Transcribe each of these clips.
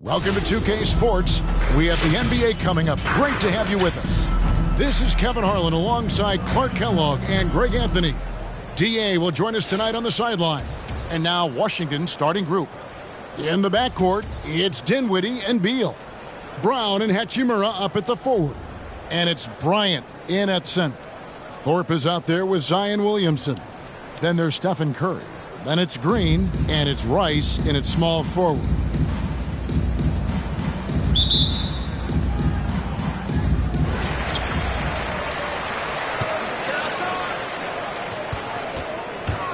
Welcome to 2K Sports. We have the NBA coming up. Great to have you with us. This is Kevin Harlan alongside Clark Kellogg and Greg Anthony. DA will join us tonight on the sideline. And now Washington's starting group. In the backcourt, it's Dinwiddie and Beal. Brown and Hachimura up at the forward. And it's Bryant in at center. Thorpe is out there with Zion Williamson. Then there's Stephen Curry. Then it's Green, and it's Rice in its small forward.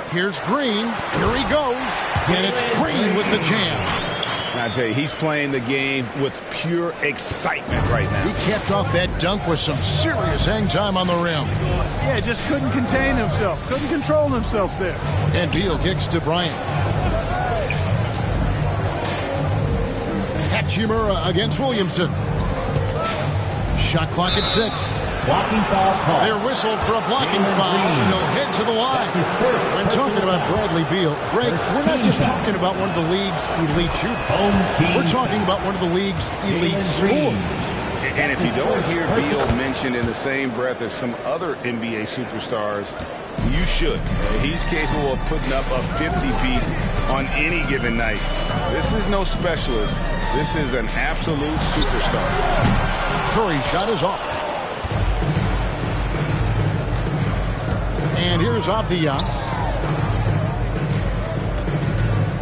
Here's Green. Here he goes. And it's Green with the jam. I tell you, he's playing the game with pure excitement right now. He capped off that dunk with some serious hang time on the rim. Yeah, just couldn't contain himself. Couldn't control himself there. And Beal kicks to Bryant. Hachimura against Williamson. Shot clock at 6. Blocking foul call. They're whistled for a blocking foul, and he'll head to the line. When talking about Bradley Beal, Greg, we're not just talking about one of the league's elite shooters. We're talking about one of the league's elite scorers. And if you don't hear Beal mentioned in the same breath as some other NBA superstars, you should. He's capable of putting up a 50-piece on any given night. This is no specialist. This is an absolute superstar. Curry's shot is off. And here's Avdija.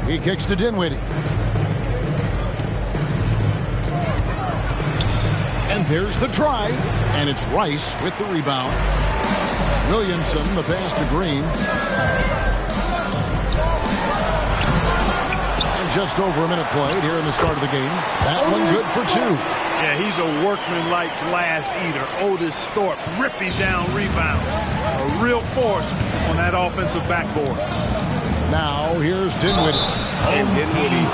He kicks to Dinwiddie. And there's the drive. And it's Rice with the rebound. Williamson, the pass to Green. And just over a minute played here in the start of the game. That one good for 2. Yeah, he's a workman-like glass eater. Otis Thorpe ripping down rebounds. A real force on that offensive backboard. Now here's Dinwiddie. And Dinwiddie's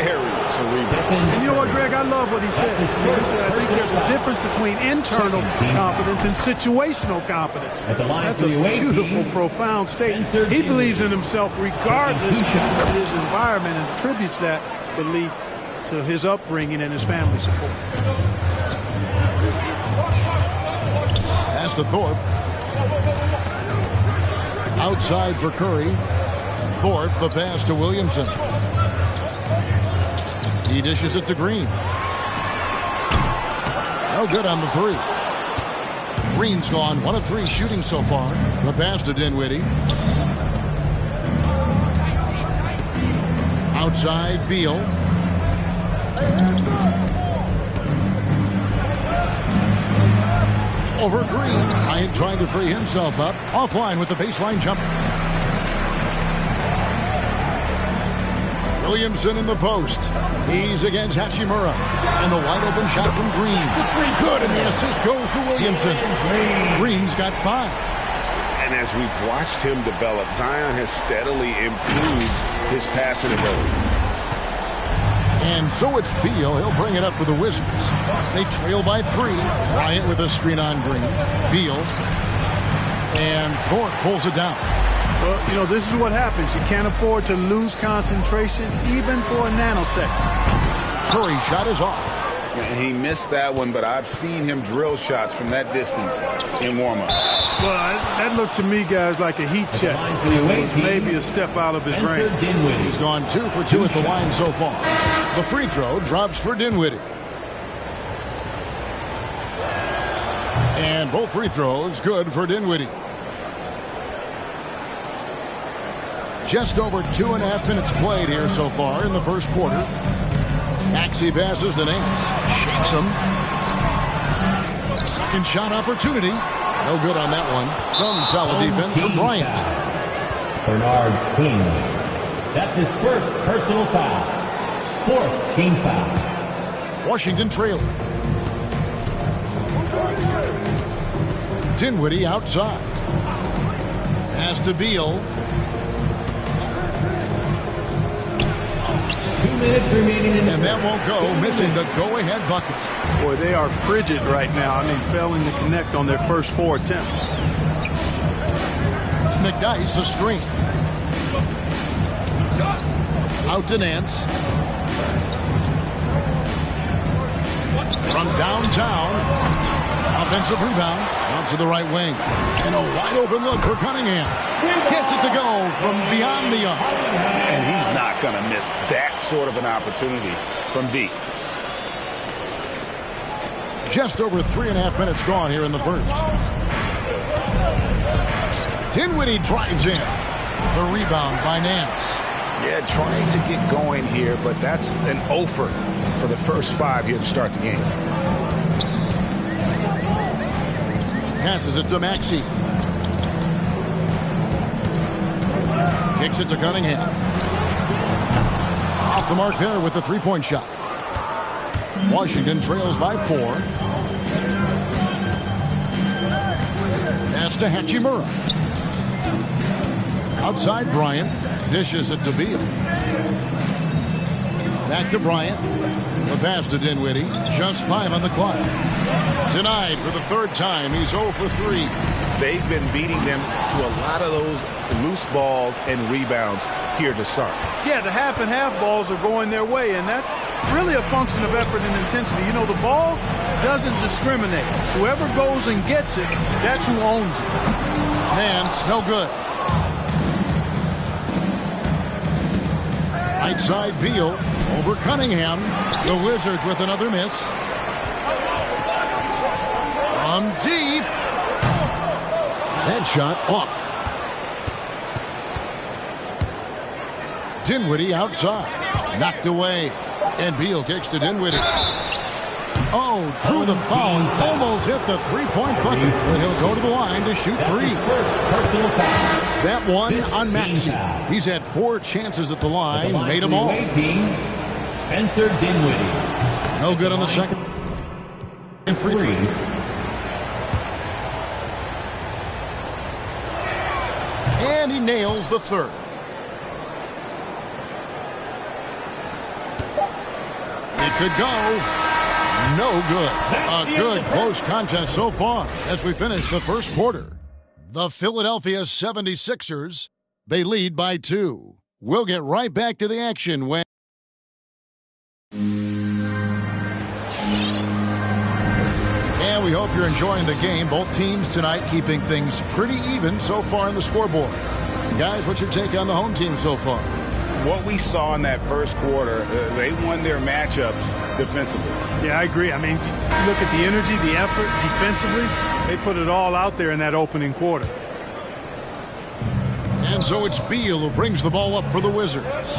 very cerebral. And you know what, Greg? I love what he said. He said, I think there's a difference between internal confidence and situational confidence. That's a beautiful, profound statement. He believes in himself regardless of his environment and attributes that belief to his upbringing and his family support. Pass to Thorpe. Outside for Curry. Thorpe, the pass to Williamson. He dishes it to Green. No good on the 3. Green's gone 1 of 3 shooting so far. The pass to Dinwiddie. Outside, Beal. Over Green. Bryant trying to free himself up. Offline with the baseline jumper. Williamson in the post. He's against Hachimura. And the wide open shot from Green. Good, and the assist goes to Williamson. Green's got 5. And as we've watched him develop, Zion has steadily improved his passing ability. And so it's Beal. He'll bring it up for the Wizards. They trail by 3. Bryant with a screen on Green. Beal. And Thorpe pulls it down. Well, you know, this is what happens. You can't afford to lose concentration even for a nanosecond. Curry's shot is off. And he missed that one, but I've seen him drill shots from that distance in warm-up. Well, that looked to me, guys, like a heat check. Maybe a step out of his range. He's gone 2 for 2 at the line so far. The free throw drops for Dinwiddie. And both free throws good for Dinwiddie. Just over 2.5 minutes played here so far in the first quarter. Maxey passes to Nance. Shakes him. Second shot opportunity. No good on that one. Some solid defense from Bryant. Bernard King. That's his first personal foul. Fourth team foul. Washington trailing. Dinwiddie outside. Pass to Beal. 2 minutes remaining in the And that won't go, missing the go-ahead bucket. Boy, they are frigid right now. I mean, failing to connect on their first 4 attempts. McDyess a screen. Out to Nance. From downtown. Offensive rebound. Out to the right wing. And a wide open look for Cunningham. Gets it to go from beyond the arc. And he's not going to miss that sort of an opportunity from deep. Just over 3.5 minutes gone here in the first. Dinwiddie drives in. The rebound by Nance. Yeah, trying to get going here, but that's an offer for the first 5 here to start the game. Passes it to Maxey. Kicks it to Cunningham. Off the mark there with the three-point shot. Washington trails by 4. Pass to Hachimura. Outside Bryant. Dishes it to Beal. Back to Bryant. The pass to Dinwiddie. Just 5 on the clock. Tonight, for the third time, he's 0 for 3. They've been beating them to a lot of those loose balls and rebounds here to start. Yeah, the half and half balls are going their way, and that's really a function of effort and intensity. You know, the ball doesn't discriminate. Whoever goes and gets it, that's who owns it. Nance, no good. Right side Beal over Cunningham. The Wizards with another miss. From deep. That shot off. Dinwiddie outside. Knocked away. And Beal kicks to Dinwiddie. Oh, drew the foul and almost hit the three-point bucket. But he'll go to the line to shoot 3. That one on Maxey. He's had 4 chances at the line, made them all. Spencer Dinwiddie. No good on the second. And free throw. And he nails the third. It could go. No good. A good close contest so far as we finish the first quarter. The Philadelphia 76ers, they lead by 2. We'll get right back to the action when... And we hope you're enjoying the game. Both teams tonight keeping things pretty even so far in the scoreboard. Guys, what's your take on the home team so far? What we saw in that first quarter, they won their matchups defensively. Yeah, I agree. I mean, look at the energy, the effort defensively. They put it all out there in that opening quarter. And so it's Beal who brings the ball up for the Wizards.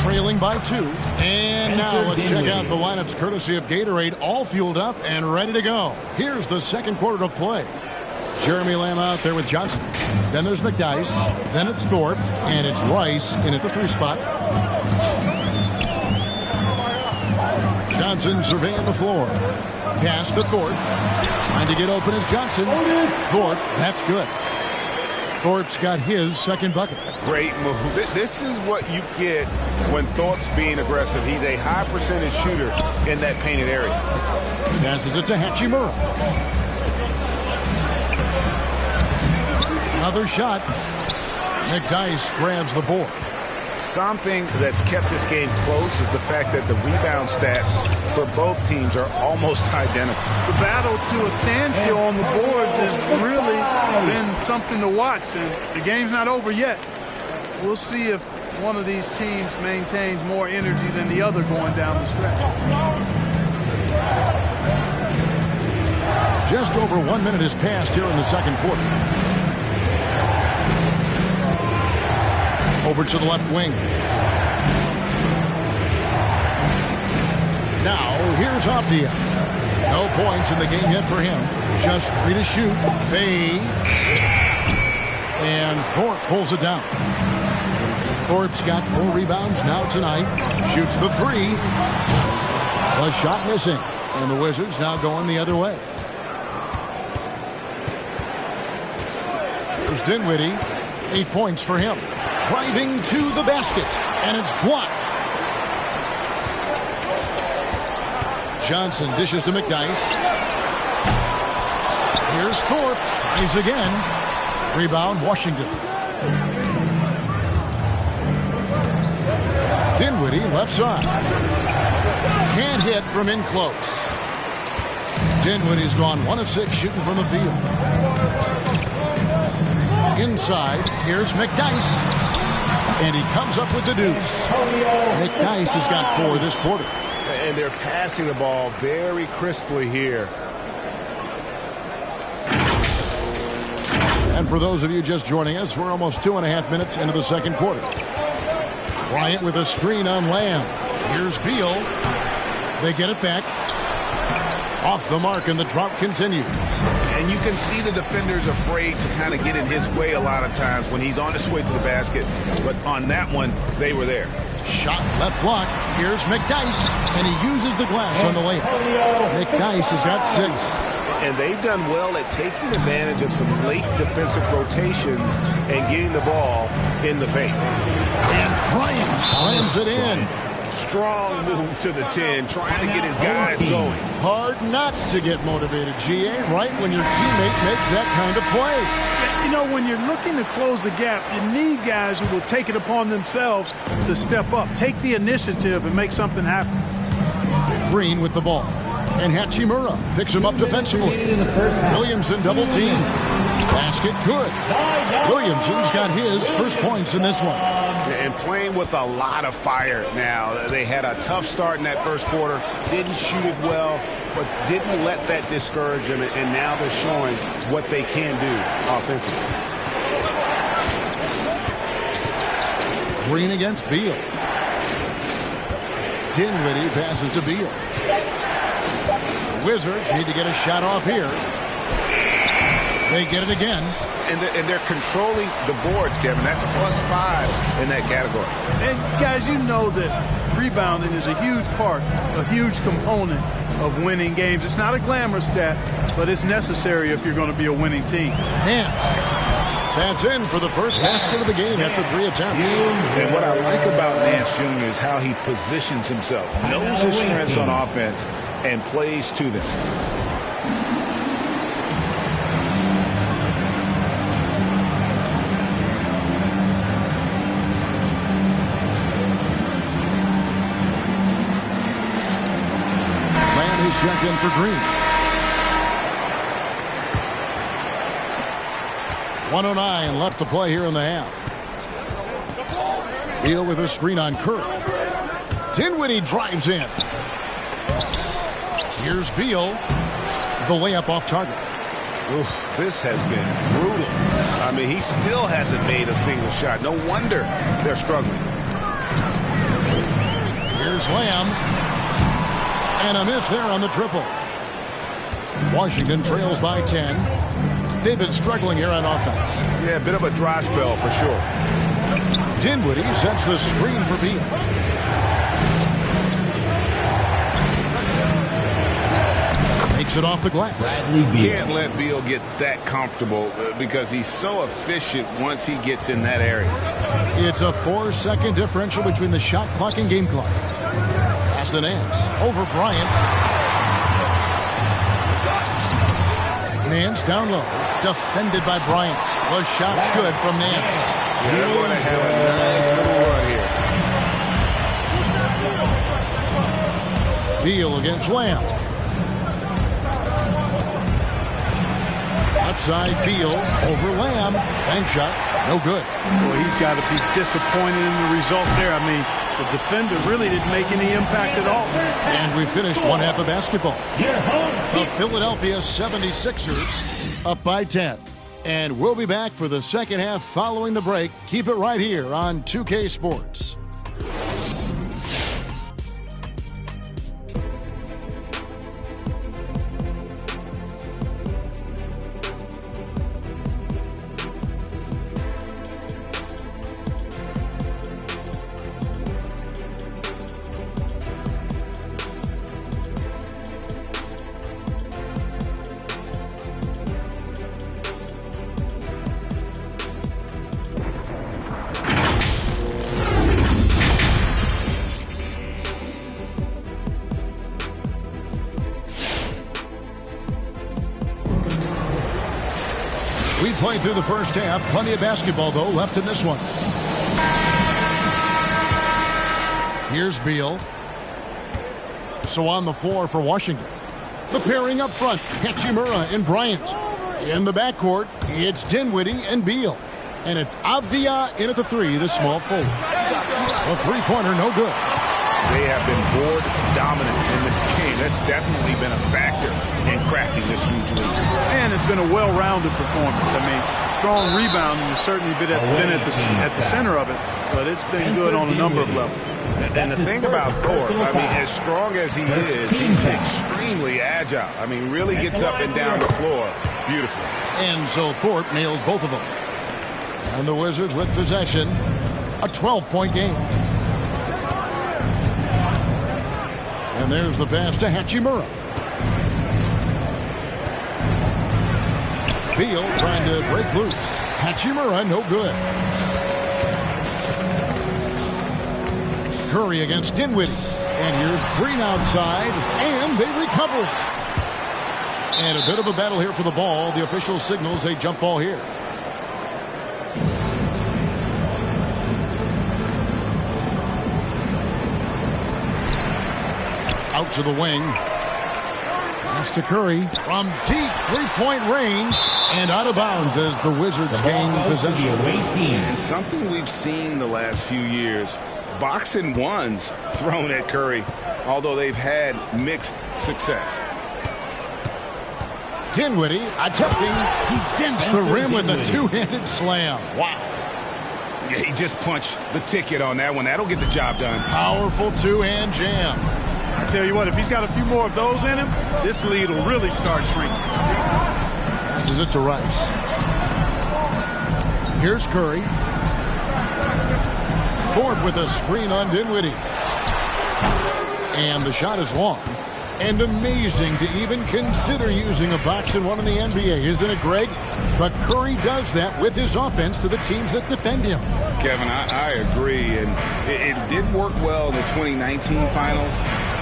Trailing by 2. And now let's check out the lineups courtesy of Gatorade, all fueled up and ready to go. Here's the second quarter of play. Jeremy Lamb out there with Johnson. Then there's McDyess. Then it's Thorpe. And it's Rice in at the 3 spot. Johnson surveying the floor. Pass to Thorpe. Trying to get open is Johnson. Thorpe, that's good. Thorpe's got his second bucket. Great move. This is what you get when Thorpe's being aggressive. He's a high percentage shooter in that painted area. Passes it to Hachimura. Another shot. McDyess grabs the board. Something that's kept this game close is the fact that the rebound stats for both teams are almost identical. The battle to a standstill on the boards has really been something to watch, and the game's not over yet. We'll see if one of these teams maintains more energy than the other going down the stretch. Just over 1 minute has passed here in the second quarter. Over to the left wing. Now, here's Avdia. No points in the game yet for him. Just 3 to shoot. Fade. And Thorpe pulls it down. Thorpe's got 4 rebounds now tonight. Shoots the 3. The shot missing. And the Wizards now going the other way. There's Dinwiddie. 8 points for him. Driving to the basket. And it's blocked. Johnson dishes to McDyess. Here's Thorpe. Tries again. Rebound, Washington. Dinwiddie, left side. Can't hit from in close. Dinwiddie's gone 1 of 6 shooting from the field. Inside, here's McDyess. And he comes up with the deuce. McDyess has got 4 this quarter. And they're passing the ball very crisply here. And for those of you just joining us, we're almost 2.5 minutes into the second quarter. Bryant with a screen on Lamb. Here's Beal. They get it back. Off the mark, and the drought continues. And you can see the defenders afraid to kind of get in his way a lot of times when he's on his way to the basket. But on that one, they were there. Shot left block. Here's McDyess, and he uses the glass on the layup. McDyess has got 6. And they've done well at taking advantage of some late defensive rotations and getting the ball in the paint. And Bryant slams it in. Strong move to the 10, trying to get his guys going. Hard not to get motivated, GA, right when your teammate makes that kind of play. You know, when you're looking to close the gap, you need guys who will take it upon themselves to step up, take the initiative, and make something happen. Green with the ball. And Hachimura picks him up defensively. Williamson double team. Basket good. Williamson's got his first points in this one. And playing with a lot of fire now. They had a tough start in that first quarter. Didn't shoot it well, but didn't let that discourage them. And now they're showing what they can do offensively. Green against Beal. Dinwiddie passes to Beal. The Wizards need to get a shot off here. They get it again. And they're controlling the boards, Kevin. That's a +5 in that category. And, guys, you know that rebounding is a huge part, a huge component of winning games. It's not a glamorous stat, but it's necessary if you're going to be a winning team. Nance. That's in for the first basket of the game after 3 attempts. And what I like about Nance Jr. is how he positions himself. Knows his strengths on offense and plays to them. Checked in for Green. 1:09 left to play here in the half. Beal with a screen on Curry. Dinwiddie drives in. Here's Beal. The layup off target. Oof, this has been brutal. I mean, he still hasn't made a single shot. No wonder they're struggling. Here's Lamb. And a miss there on the triple. Washington trails by 10. They've been struggling here on offense. Yeah, a bit of a dry spell for sure. Dinwiddie sets the screen for Beal. Makes it off the glass. Can't let Beal get that comfortable because he's so efficient once he gets in that area. It's a 4-second differential between the shot clock and game clock. Pass to Nance. Over Bryant. Nance down low. Defended by Bryant. The shot's good from Nance. They're going to have a nice little run here. Beal against Lamb. Left side Beal over Lamb. Bank shot. No good. Well, he's got to be disappointed in the result there. I mean, the defender really didn't make any impact at all. And we finished one half of basketball. The Philadelphia 76ers up by 10. And we'll be back for the second half following the break. Keep it right here on 2K Sports. We played through the first half. Plenty of basketball, though, left in this one. Here's Beal. So on the floor for Washington. The pairing up front, Hachimura and Bryant. In the backcourt, it's Dinwiddie and Beal. And it's Avdia in at the three, the small forward. A three-pointer, no good. They have been board dominant in this game. That's definitely been a factor in crafting this huge lead. And it's been a well-rounded performance. I mean, strong rebounding has certainly been at the center of it, but it's been good on a number of levels. And the thing about Thorpe, I mean, as strong as he is, he's extremely agile. I mean, really gets up and down the floor beautifully. And so Thorpe nails both of them. And the Wizards with possession, a 12-point game. And there's the pass to Hachimura. Beal trying to break loose. Hachimura, no good. Curry against Dinwiddie. And here's Green outside, and they recover it. And a bit of a battle here for the ball. The official signals a jump ball here. Out to the wing. Pass to Curry from deep three-point range and out of bounds as the Wizards gain possession. And something we've seen the last few years, box and ones thrown at Curry, although they've had mixed success. Dinwiddie attempting. He dents the rim with a two-handed slam. Wow. Yeah, he just punched the ticket on that one. That'll get the job done. Powerful two-hand jam. I tell you what, if he's got a few more of those in him, this lead will really start shrinking. Passes it to Rice. Here's Curry. Thorpe with a screen on Dinwiddie. And the shot is long. And amazing to even consider using a box and one in the NBA, isn't it, Greg? But Curry does that with his offense to the teams that defend him. Kevin, I agree. And it did work well in the 2019 finals.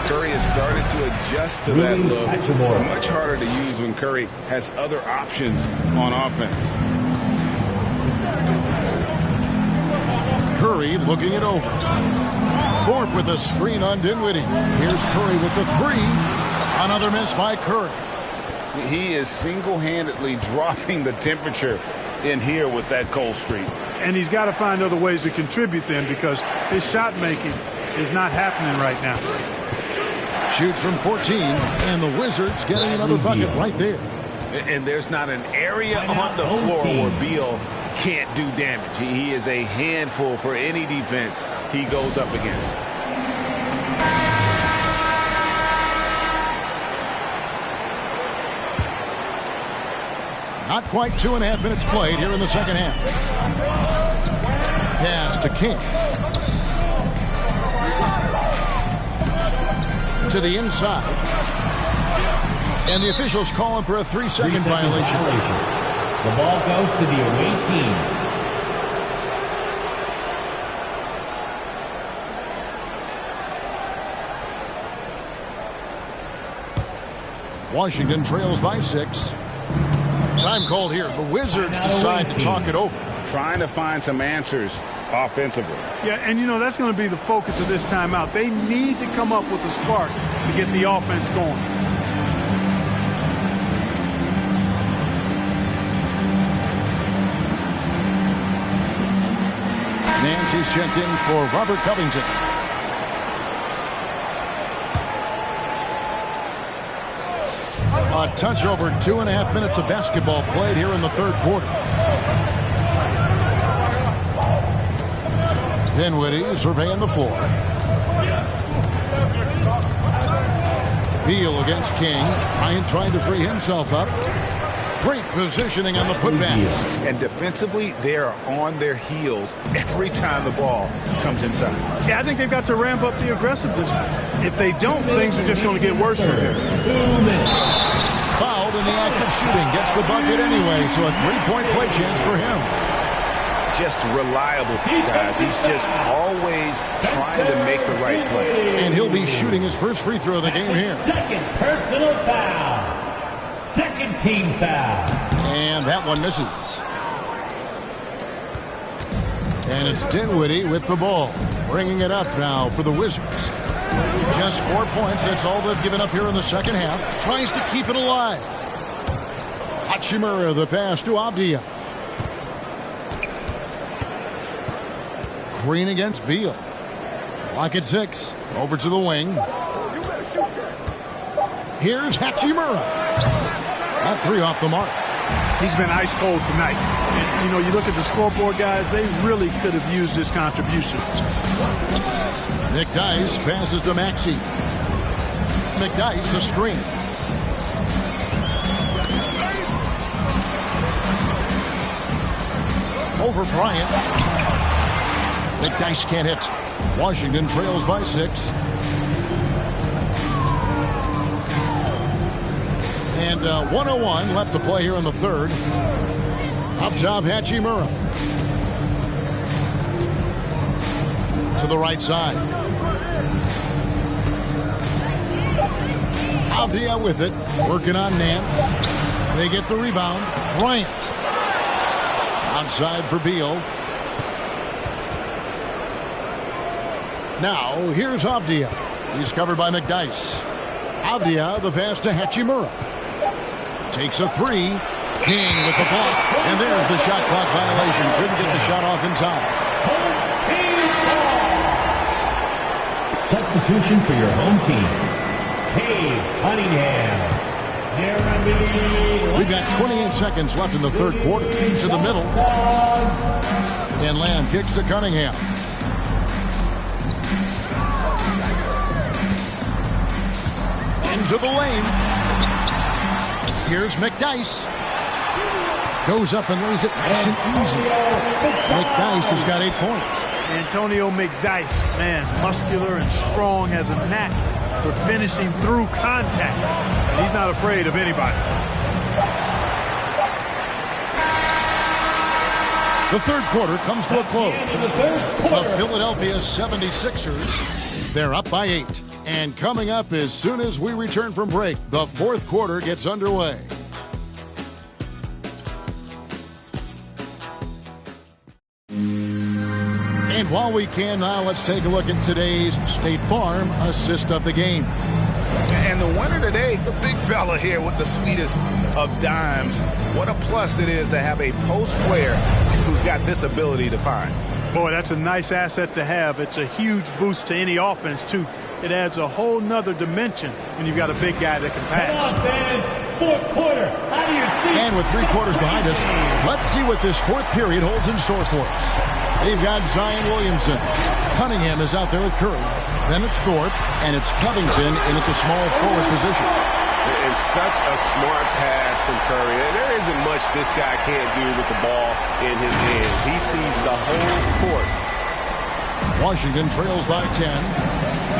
Curry has started to adjust to that look. Much harder to use when Curry has other options on offense. Curry looking it over. Thorpe with a screen on Dinwiddie. Here's Curry with the three. Another miss by Curry. He is single-handedly dropping the temperature in here with that cold streak. And he's got to find other ways to contribute then because his shot making is not happening right now. Shoots from 14, and the Wizards getting another bucket right there. And there's not an area on the floor where Beal can't do damage. He is a handful for any defense he goes up against. Not quite 2.5 minutes played here in the second half. Pass to King. To the inside. And the officials calling for a 3-second violation. The ball goes to the away team. Washington trails by 6. Time called here. The Wizards decide to talk it over. Trying to find some answers offensively. Yeah, and you know, that's going to be the focus of this timeout. They need to come up with a spark to get the offense going. Nancy's checked in for Robert Covington. A touch over 2.5 minutes of basketball played here in the third quarter. Dinwiddie surveying the floor. Beal against King. Bryant trying to free himself up. Great positioning on the putback. And defensively, they are on their heels every time the ball comes inside. Yeah, I think they've got to ramp up the aggressiveness. If they don't, things are just going to get worse from here. Fouled in the act of shooting. Gets the bucket anyway, so a 3-point play chance for him. Just reliable, guys. He's just always trying to make the right play. And he'll be shooting his first free throw of the game here. Second personal foul. Second team foul. And that one misses. And it's Dinwiddie with the ball, bringing it up now for the Wizards. Just 4 points. That's all they've given up here in the second half. Tries to keep it alive. Hachimura, the pass to Avdia. Green against Beal. Clock at 6. Over to the wing. Here's Hachimura. That 3 off the mark. He's been ice cold tonight. And, you know, you look at the scoreboard, guys, they really could have used this contribution. McDyess passes to Maxey. McDyess a screen. Over Bryant. McDyess can't hit. Washington trails by 6. And 1:01 left to play here in the third. Up top, Hachimura. To the right side. Avdia with it. Working on Nance. They get the rebound. Bryant. Outside for Beal. Now, here's Avdia. He's covered by McDyess. Avdia, the pass to Hachimura. Takes a 3. King with the block. And there's the shot clock violation. Couldn't get the shot off in time. Substitution for your home team. Cade Cunningham. We've got 28 seconds left in the third quarter. To the middle. And Lamb kicks to Cunningham. Into the lane. Here's McDyess. Goes up and lays it nice and easy. McDyess has got 8 points. Antonio McDyess, man, muscular and strong, has a knack for finishing through contact. And he's not afraid of anybody. The third quarter comes to a close. The Philadelphia 76ers, they're up by 8. And coming up as soon as we return from break, the fourth quarter gets underway. And while we can now, let's take a look at today's State Farm assist of the game. And the winner today, the big fella here with the sweetest of dimes. What a plus it is to have a post player who's got this ability to find. Boy, that's a nice asset to have. It's a huge boost to any offense, too. It adds a whole nother dimension when you've got a big guy that can pass. Come on, fans. Fourth quarter. How do you see? And with 3 quarters behind us, let's see what this fourth period holds in store for us. They've got Zion Williamson. Cunningham is out there with Curry. Then it's Thorpe, and it's Covington in at the small forward position. And such a smart pass from Curry. There isn't much this guy can't do with the ball in his hands. He sees the whole court. Washington trails by 10.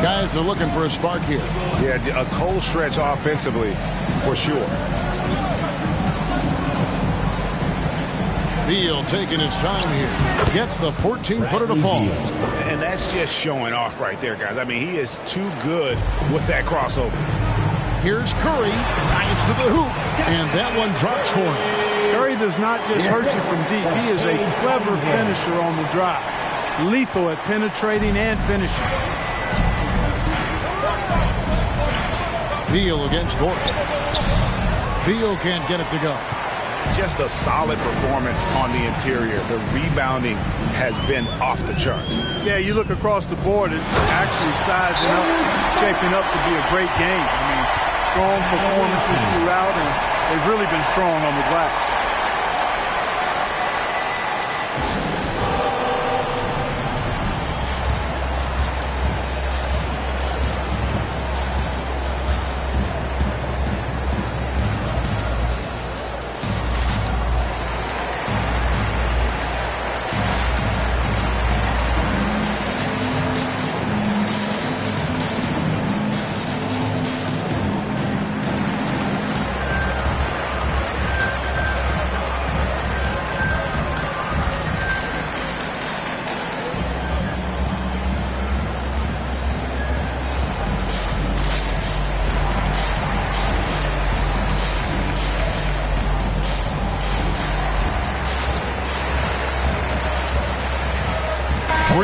Guys are looking for a spark here. Yeah, a cold stretch offensively, for sure. Beal taking his time here. Gets the 14-footer to fall. And that's just showing off right there, guys. I mean, he is too good with that crossover. Here's Curry. Drives to the hoop. And that one drops for him. Curry does not just hurt you from deep. He is a clever finisher on the drive. Lethal at penetrating and finishing. Beal against Thorpe. Beal can't get it to go. Just a solid performance on the interior. The rebounding has been off the charts. Yeah, you look across the board, it's actually sizing up, shaping up to be a great game. I mean, strong performances throughout, and they've really been strong on the glass.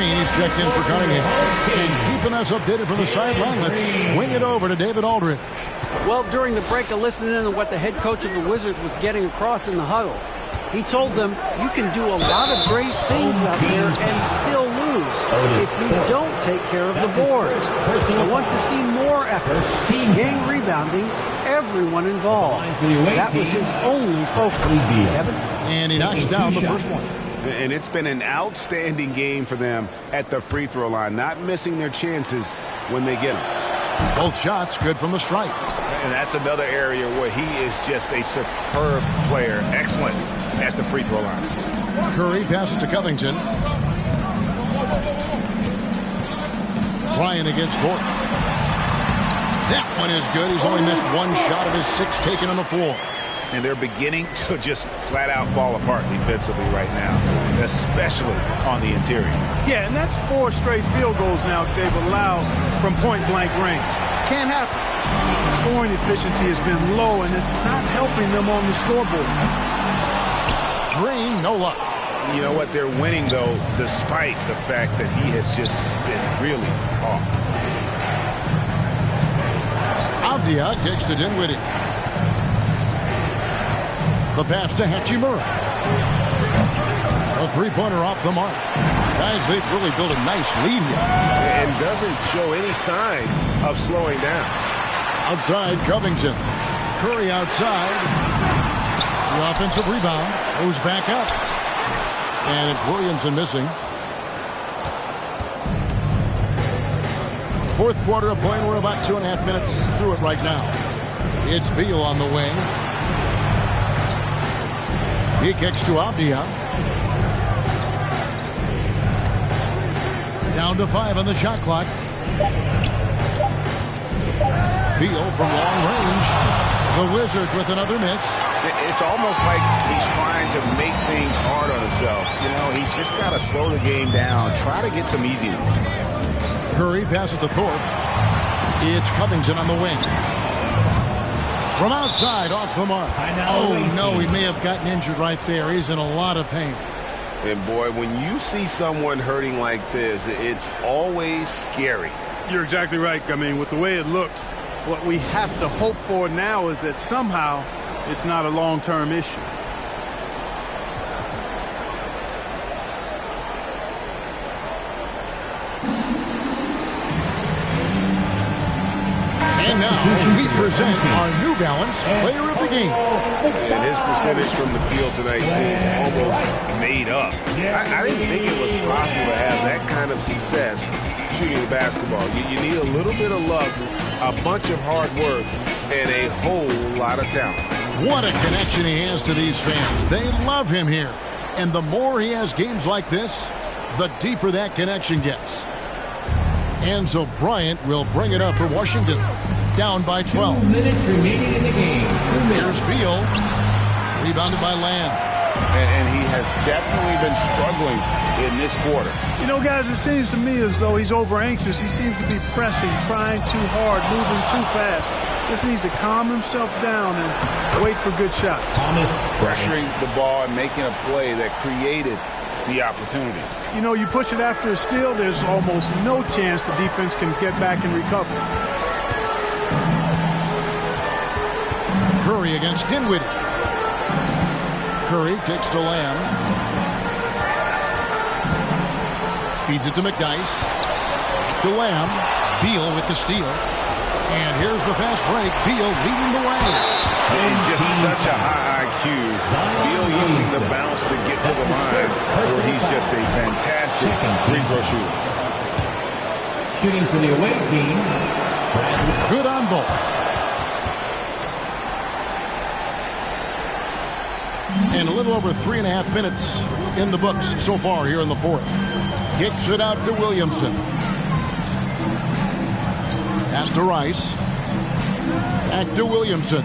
Green, he's checked in for Cunningham. And keeping us updated from the sideline, let's swing it over to David Aldridge. Well, during the break, I listened in on what the head coach of the Wizards was getting across in the huddle. He told them, you can do a lot of great things out there and still lose if you don't take care of the boards. I want to see more effort, gang rebounding, everyone involved. That was his only focus. Kevin? And he knocks down the first one. And it's been an outstanding game for them at the free throw line, not missing their chances when they get them. Both shots good from the stripe. And that's another area where he is just a superb player. Excellent at the free throw line. Curry passes to Covington. Bryant against Thornton. That one is good. He's only missed one shot of his 6 taken on the floor. And they're beginning to just flat out fall apart defensively right now, especially on the interior. Yeah, and that's 4 straight field goals now they've allowed from point-blank range. Can't happen. Scoring efficiency has been low, and it's not helping them on the scoreboard. Green, no luck. You know what? They're winning, though, despite the fact that he has just been really off. Avdia kicks to Dinwiddie. The pass to Hachimura. A 3-pointer off the mark. Guys, they've really built a nice lead here. And doesn't show any sign of slowing down. Outside, Covington. Curry outside. The offensive rebound goes back up. And it's Williamson missing. Fourth quarter of play, and we're about 2.5 minutes through it right now. It's Beal on the wing. He kicks to Avdia. Down to 5 on the shot clock. Beal from long range. The Wizards with another miss. It's almost like he's trying to make things hard on himself. You know, he's just got to slow the game down. Try to get some easy ones. Curry passes to Thorpe. It's Covington on the wing. From outside, off the mark. Oh, no, he may have gotten injured right there. He's in a lot of pain. And, boy, when you see someone hurting like this, it's always scary. You're exactly right. I mean, with the way it looks, what we have to hope for now is that somehow it's not a long-term issue. And now we present our New Balance Player of the Game. And his percentage from the field tonight seemed almost made up. I didn't think it was possible to have that kind of success shooting the basketball. You need a little bit of luck, a bunch of hard work, and a whole lot of talent. What a connection he has to these fans. They love him here. And the more he has games like this, the deeper that connection gets. And so Bryant will bring it up for Washington. Down by 12. 2 minutes remaining in the game. Here's Beal. Rebounded by Lamb. And he has definitely been struggling in this quarter. You know, guys, it seems to me as though he's over-anxious. He seems to be pressing, trying too hard, moving too fast. Just needs to calm himself down and wait for good shots. Pressuring the ball and making a play that created the opportunity. You know, you push it after a steal, there's almost no chance the defense can get back and recover. Curry against Dinwiddie. Curry kicks to Lamb. Feeds it to McDyess. To Lamb. Beal with the steal. And here's the fast break. Beal leading the way. And just such a high IQ. Beal using the bounce to get to the line where he's just a fantastic free throw shooter. Shooting for the away team. Good on both. And a little over 3.5 minutes in the books so far here in the fourth. Kicks it out to Williamson. Pass to Rice. Back to Williamson.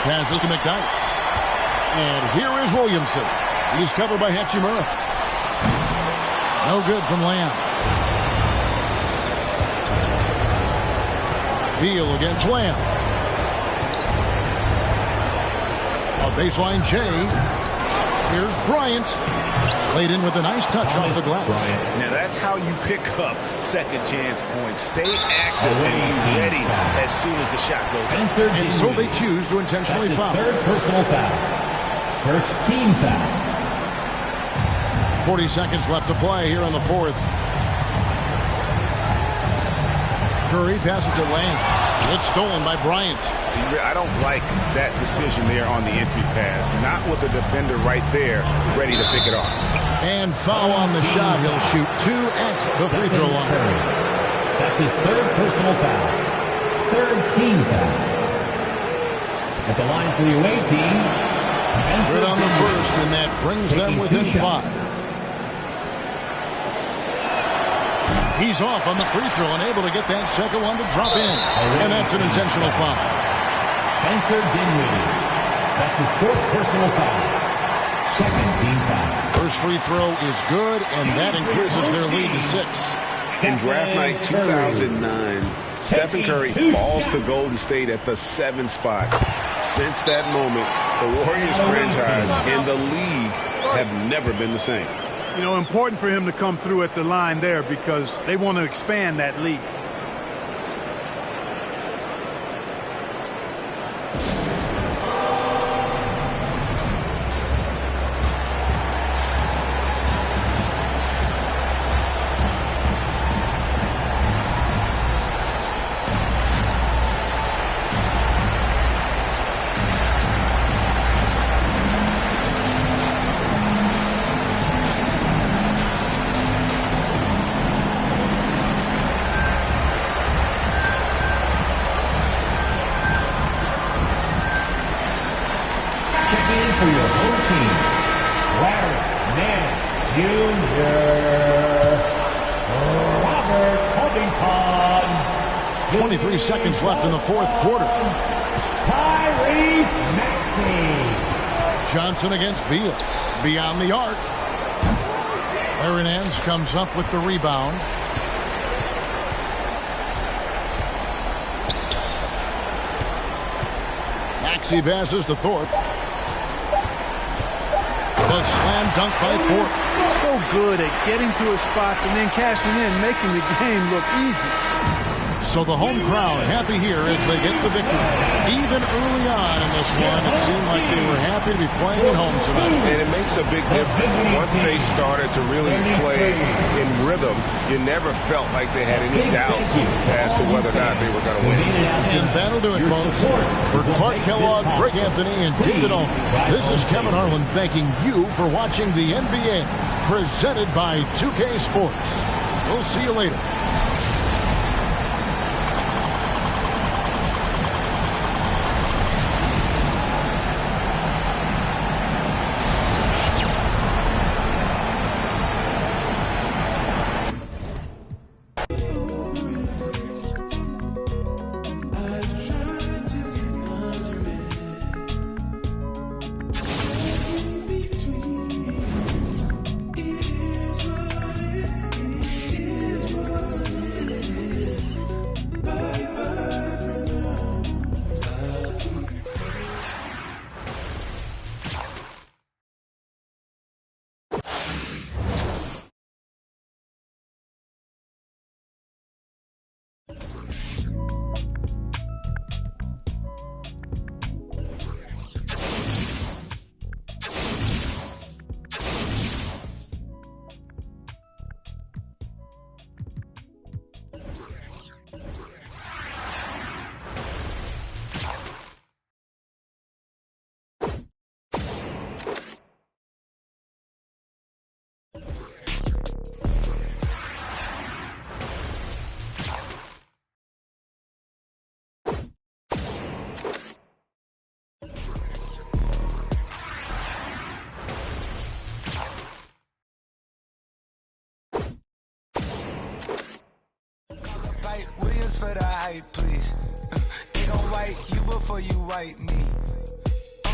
Passes to McDyess. And here is Williamson. He's covered by Hachimura. No good from Lamb. Beal against Lamb. Now baseline J. Here's Bryant. Laid in with a nice touch off the glass. Now that's how you pick up second chance points. Stay active and be ready as soon as the shot goes up. And so they choose to intentionally foul. Third personal foul. First team foul. 40 seconds left to play here in the fourth. Curry passes to Lane. It's stolen by Bryant. I don't like that decision there on the entry pass. Not with the defender right there ready to pick it off. And foul on the shot. He'll shoot 2 at the free throw line. That's his third personal foul. Third team foul. At the line for the away team. Good on the first, and that brings them within 5. He's off on the free throw and able to get that second one to drop in. And that's an intentional foul. Spencer Dinwiddie. That's his fourth personal foul. Second team foul. First free throw is good, and that increases their lead to 6. In draft night 2009, Stephen Curry falls to Golden State at the 7th spot. Since that moment, the Warriors franchise and the league have never been the same. You know, important for him to come through at the line there because they want to expand that lead. For your home team, Larry Nance Jr. Robert Covington. 23 seconds left in the fourth quarter. Tyrese Maxey. Johnson against Beal. Beyond the arc. Larry Nance comes up with the rebound. Maxey passes to Thorpe. The slam dunk by Thorpe. So good at getting to his spots and then cashing in, making the game look easy. So the home crowd happy here as they get the victory. Even early on in this one, it seemed like they were happy to be playing at home tonight. And it makes a big difference. Once they started to really play in rhythm, you never felt like they had any doubts as to whether or not they were going to win. And that'll do it, folks. For Clark Kellogg, Greg Anthony, and David Owen, this is Kevin Harlan thanking you for watching the NBA presented by 2K Sports. We'll see you later. Williams for the hype, please. They gon' wipe you before you wipe me.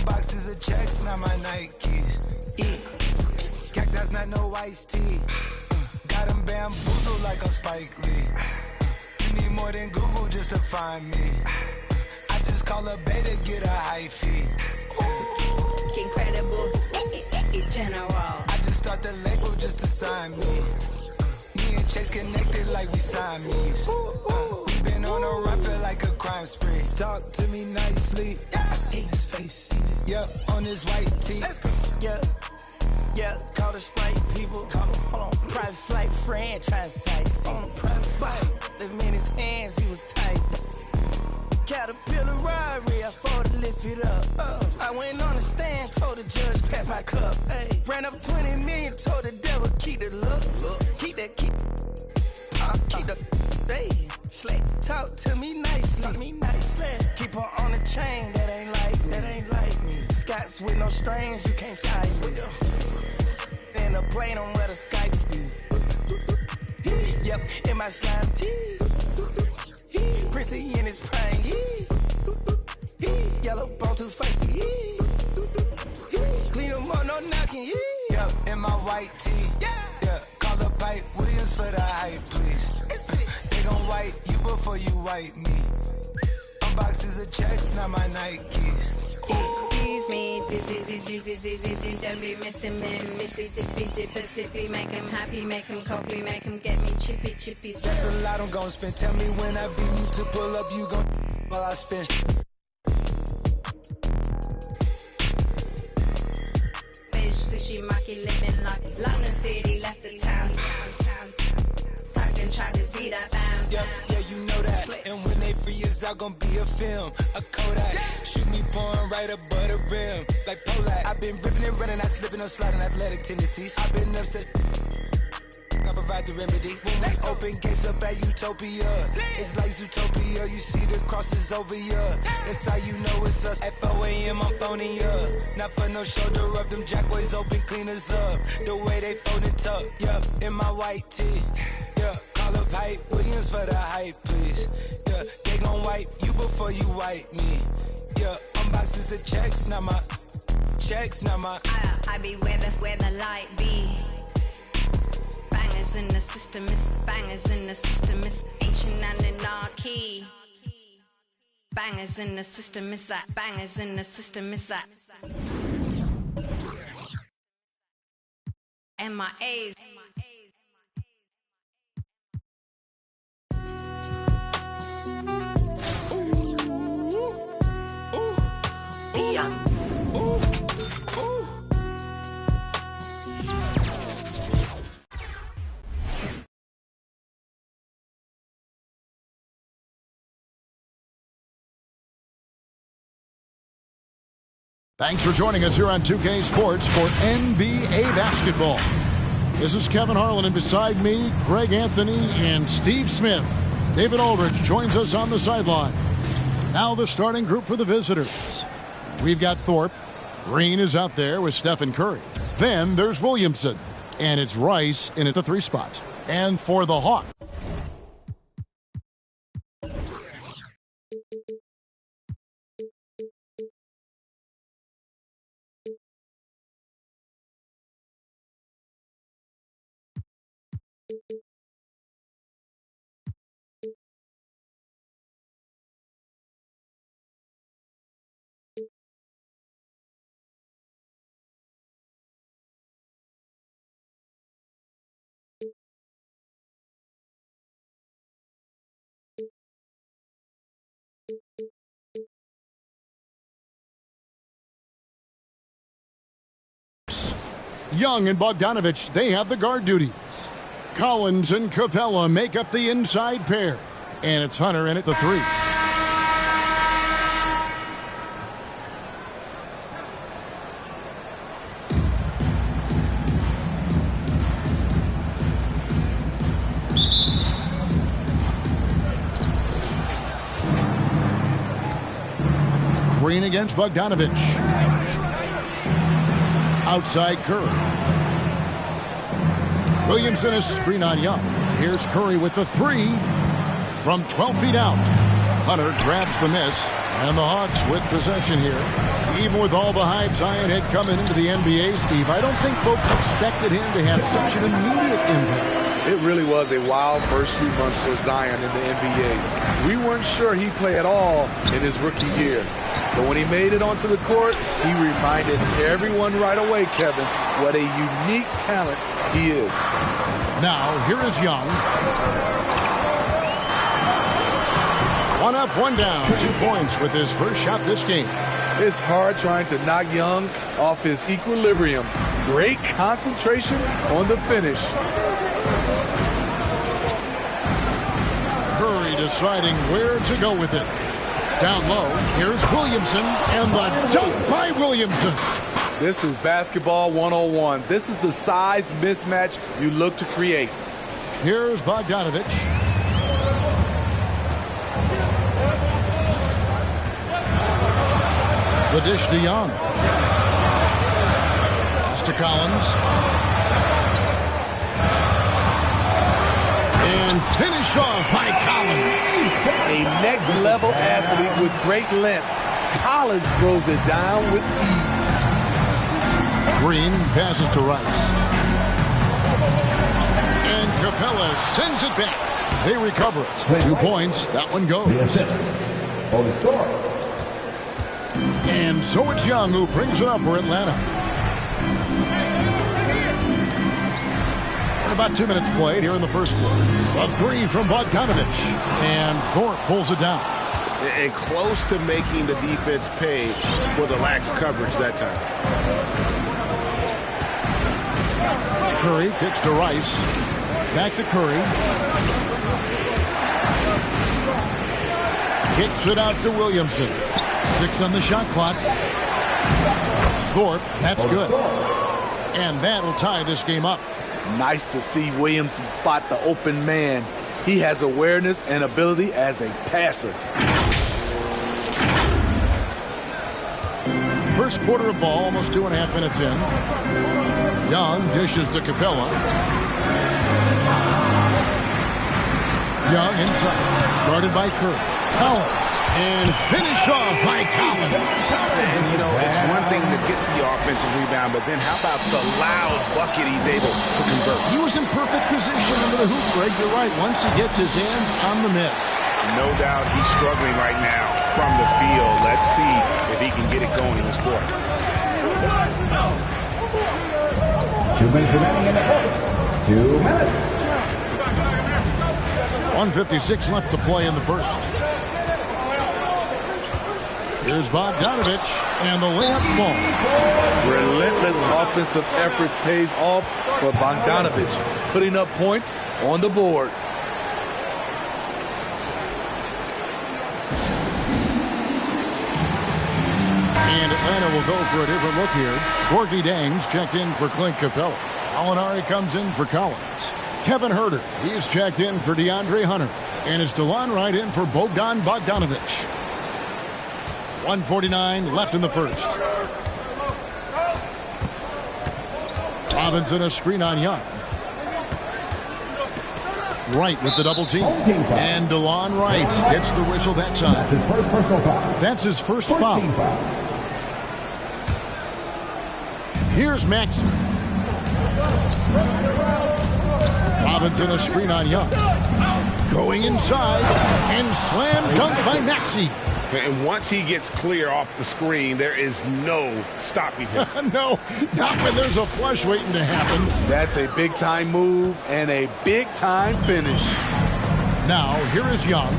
Boxes of checks, not my Nikes. Cactus, not no iced tea. Got them bamboozled like a Spike Lee. You need more than Google just to find me. I just call a beta, get a hyphy. Ooh. general. I just start the label just to sign me. Me and Chase connected like we Siamese. We been on a run, feel like a crime spree. Talk to me nicely. I seen his face, seen it. Yeah, on his white tee. Yeah, call the Sprite people. Hold on, private flight franchise sites. On a private flight, them in his hands, he was tight. Caterpillar robbery, I fought to lift it up. I went on the stand, told the judge, pass my cup. Ay. Ran up 20 million, told the devil, keep the look. Keep the. Hey, slick, talk to me nicely. Keep her on the chain, that ain't like me. Scots with no strings, you can't tie me. In the plane on where the Skypes be. Yep, in my slime tee. Prissy in his prime, yellow bone too feisty, clean them up, no knocking, yep, in my white tee, yeah, call the pipe Williams for the hype, please. They gon' wipe you before you wipe me. Unboxes of checks, not my Nikes. Excuse me, this don't be missing me. Mississippi, Pacific, make him happy, make him copy, make him get me chippy. That's a lot I'm gon' spend. Tell me when I beat you to pull up, you gon' while I spend. Fish, sushi, maki, living like London City, left the town. Talking trappers, beat I found. Yeah, you know that. And when they free us out, gon' be a film, a Kodak. Shoot me pouring right above the rim, like Polak. I've been ripping and running, I slipping on sliding athletic tendencies. I've been upset. I provide the remedy. When we open gates up at Utopia, it's like Zootopia. You see the crosses over ya. That's how you know it's us. At 4 a.m. I'm phoning ya. Not for no shoulder up. Them jack boys open cleaners up. The way they phone it up. Yeah, in my white tee. Yeah, call up hype Williams for the hype, please. Yeah, they gon' wipe you before you wipe me. Yeah, unboxes of checks, not my. I be where the light be. Bangers in the system, it's bangers in the system, it's ancient and anarchy. Bangers in the system, it's that. Bangers in the system, it's that. MIAs. Thanks for joining us here on 2K Sports for NBA basketball. This is Kevin Harlan, and beside me, Greg Anthony and Steve Smith. David Aldridge joins us on the sideline. Now the starting group for the visitors. We've got Thorpe. Green is out there with Stephen Curry. Then there's Williamson. And it's Rice in at the 3 spot. And for the Hawks. Young and Bogdanovich, they have the guard duties. Collins and Capella make up the inside pair. And it's Hunter in at the 3. Green against Bogdanovich. Outside Curry. Williamson is screen on Young. Here's Curry with the 3 from 12 feet out. Hunter grabs the miss, and the Hawks with possession here. Even with all the hype Zion had coming into the NBA, Steve, I don't think folks expected him to have such an immediate impact. It really was a wild first few months for Zion in the NBA. We weren't sure he'd play at all in his rookie year. But when he made it onto the court, he reminded everyone right away, Kevin, what a unique talent he is. Now, here is Young. One up, one down. 2 points with his first shot this game. It's hard trying to knock Young off his equilibrium. Great concentration on the finish. Curry deciding where to go with it. Down low, here's Williamson, and the dunk by Williamson. This is basketball 101. This is the size mismatch you look to create. Here's Bogdanovich. The dish to Young. Pass to Collins. And finish off by Collins. A next-level athlete with great length. Collins throws it down with ease. Green passes to Rice. And Capella sends it back. They recover it. 2 points. That one goes. On the score. And so it's Young who brings it up for Atlanta. And about 2 minutes played here in the first quarter. A three from Bogdanovich. And Thorpe pulls it down. And close to making the defense pay for the lax coverage that time. Curry kicks to Rice. Back to Curry. Kicks it out to Williamson. 6 on the shot clock. Thorpe, that's good. And that'll tie this game up. Nice to see Williamson spot the open man. He has awareness and ability as a passer. First quarter of ball, almost 2.5 minutes in. Young dishes to Capella. Young inside, guarded by Curry. Collins, and finish off by Collins. And, you know, it's one thing to get the offensive rebound, but then how about the loud bucket he's able to convert? He was in perfect position under the hoop, Greg. You're right. Once he gets his hands on the miss. No doubt he's struggling right now from the field. Let's see if he can get it going in this quarter. 2 minutes remaining in the first. 2 minutes. 1:56 left to play in the first. Here's Bogdanovich, and the layup falls. Relentless offensive efforts pays off for Bogdanovich, putting up points on the board. And Atlanta will go for a different look here. Gorgie Dangs checked in for Clint Capella. Alinari comes in for Collins. Kevin Huerter, he's checked in for DeAndre Hunter. And it's DeLon Wright in for Bogdan Bogdanovich. 1:49 left in the first. Robinson a screen on Young. Wright with the double team. And DeLon Wright gets the whistle that time. That's his first personal foul. That's his first foul. Here's Maxey. Robinson a screen on Young. Going inside and slam dunk by Maxey. And once he gets clear off the screen, there is no stopping him. No, not when there's a flush waiting to happen. That's a big-time move and a big-time finish. Now, here is Young.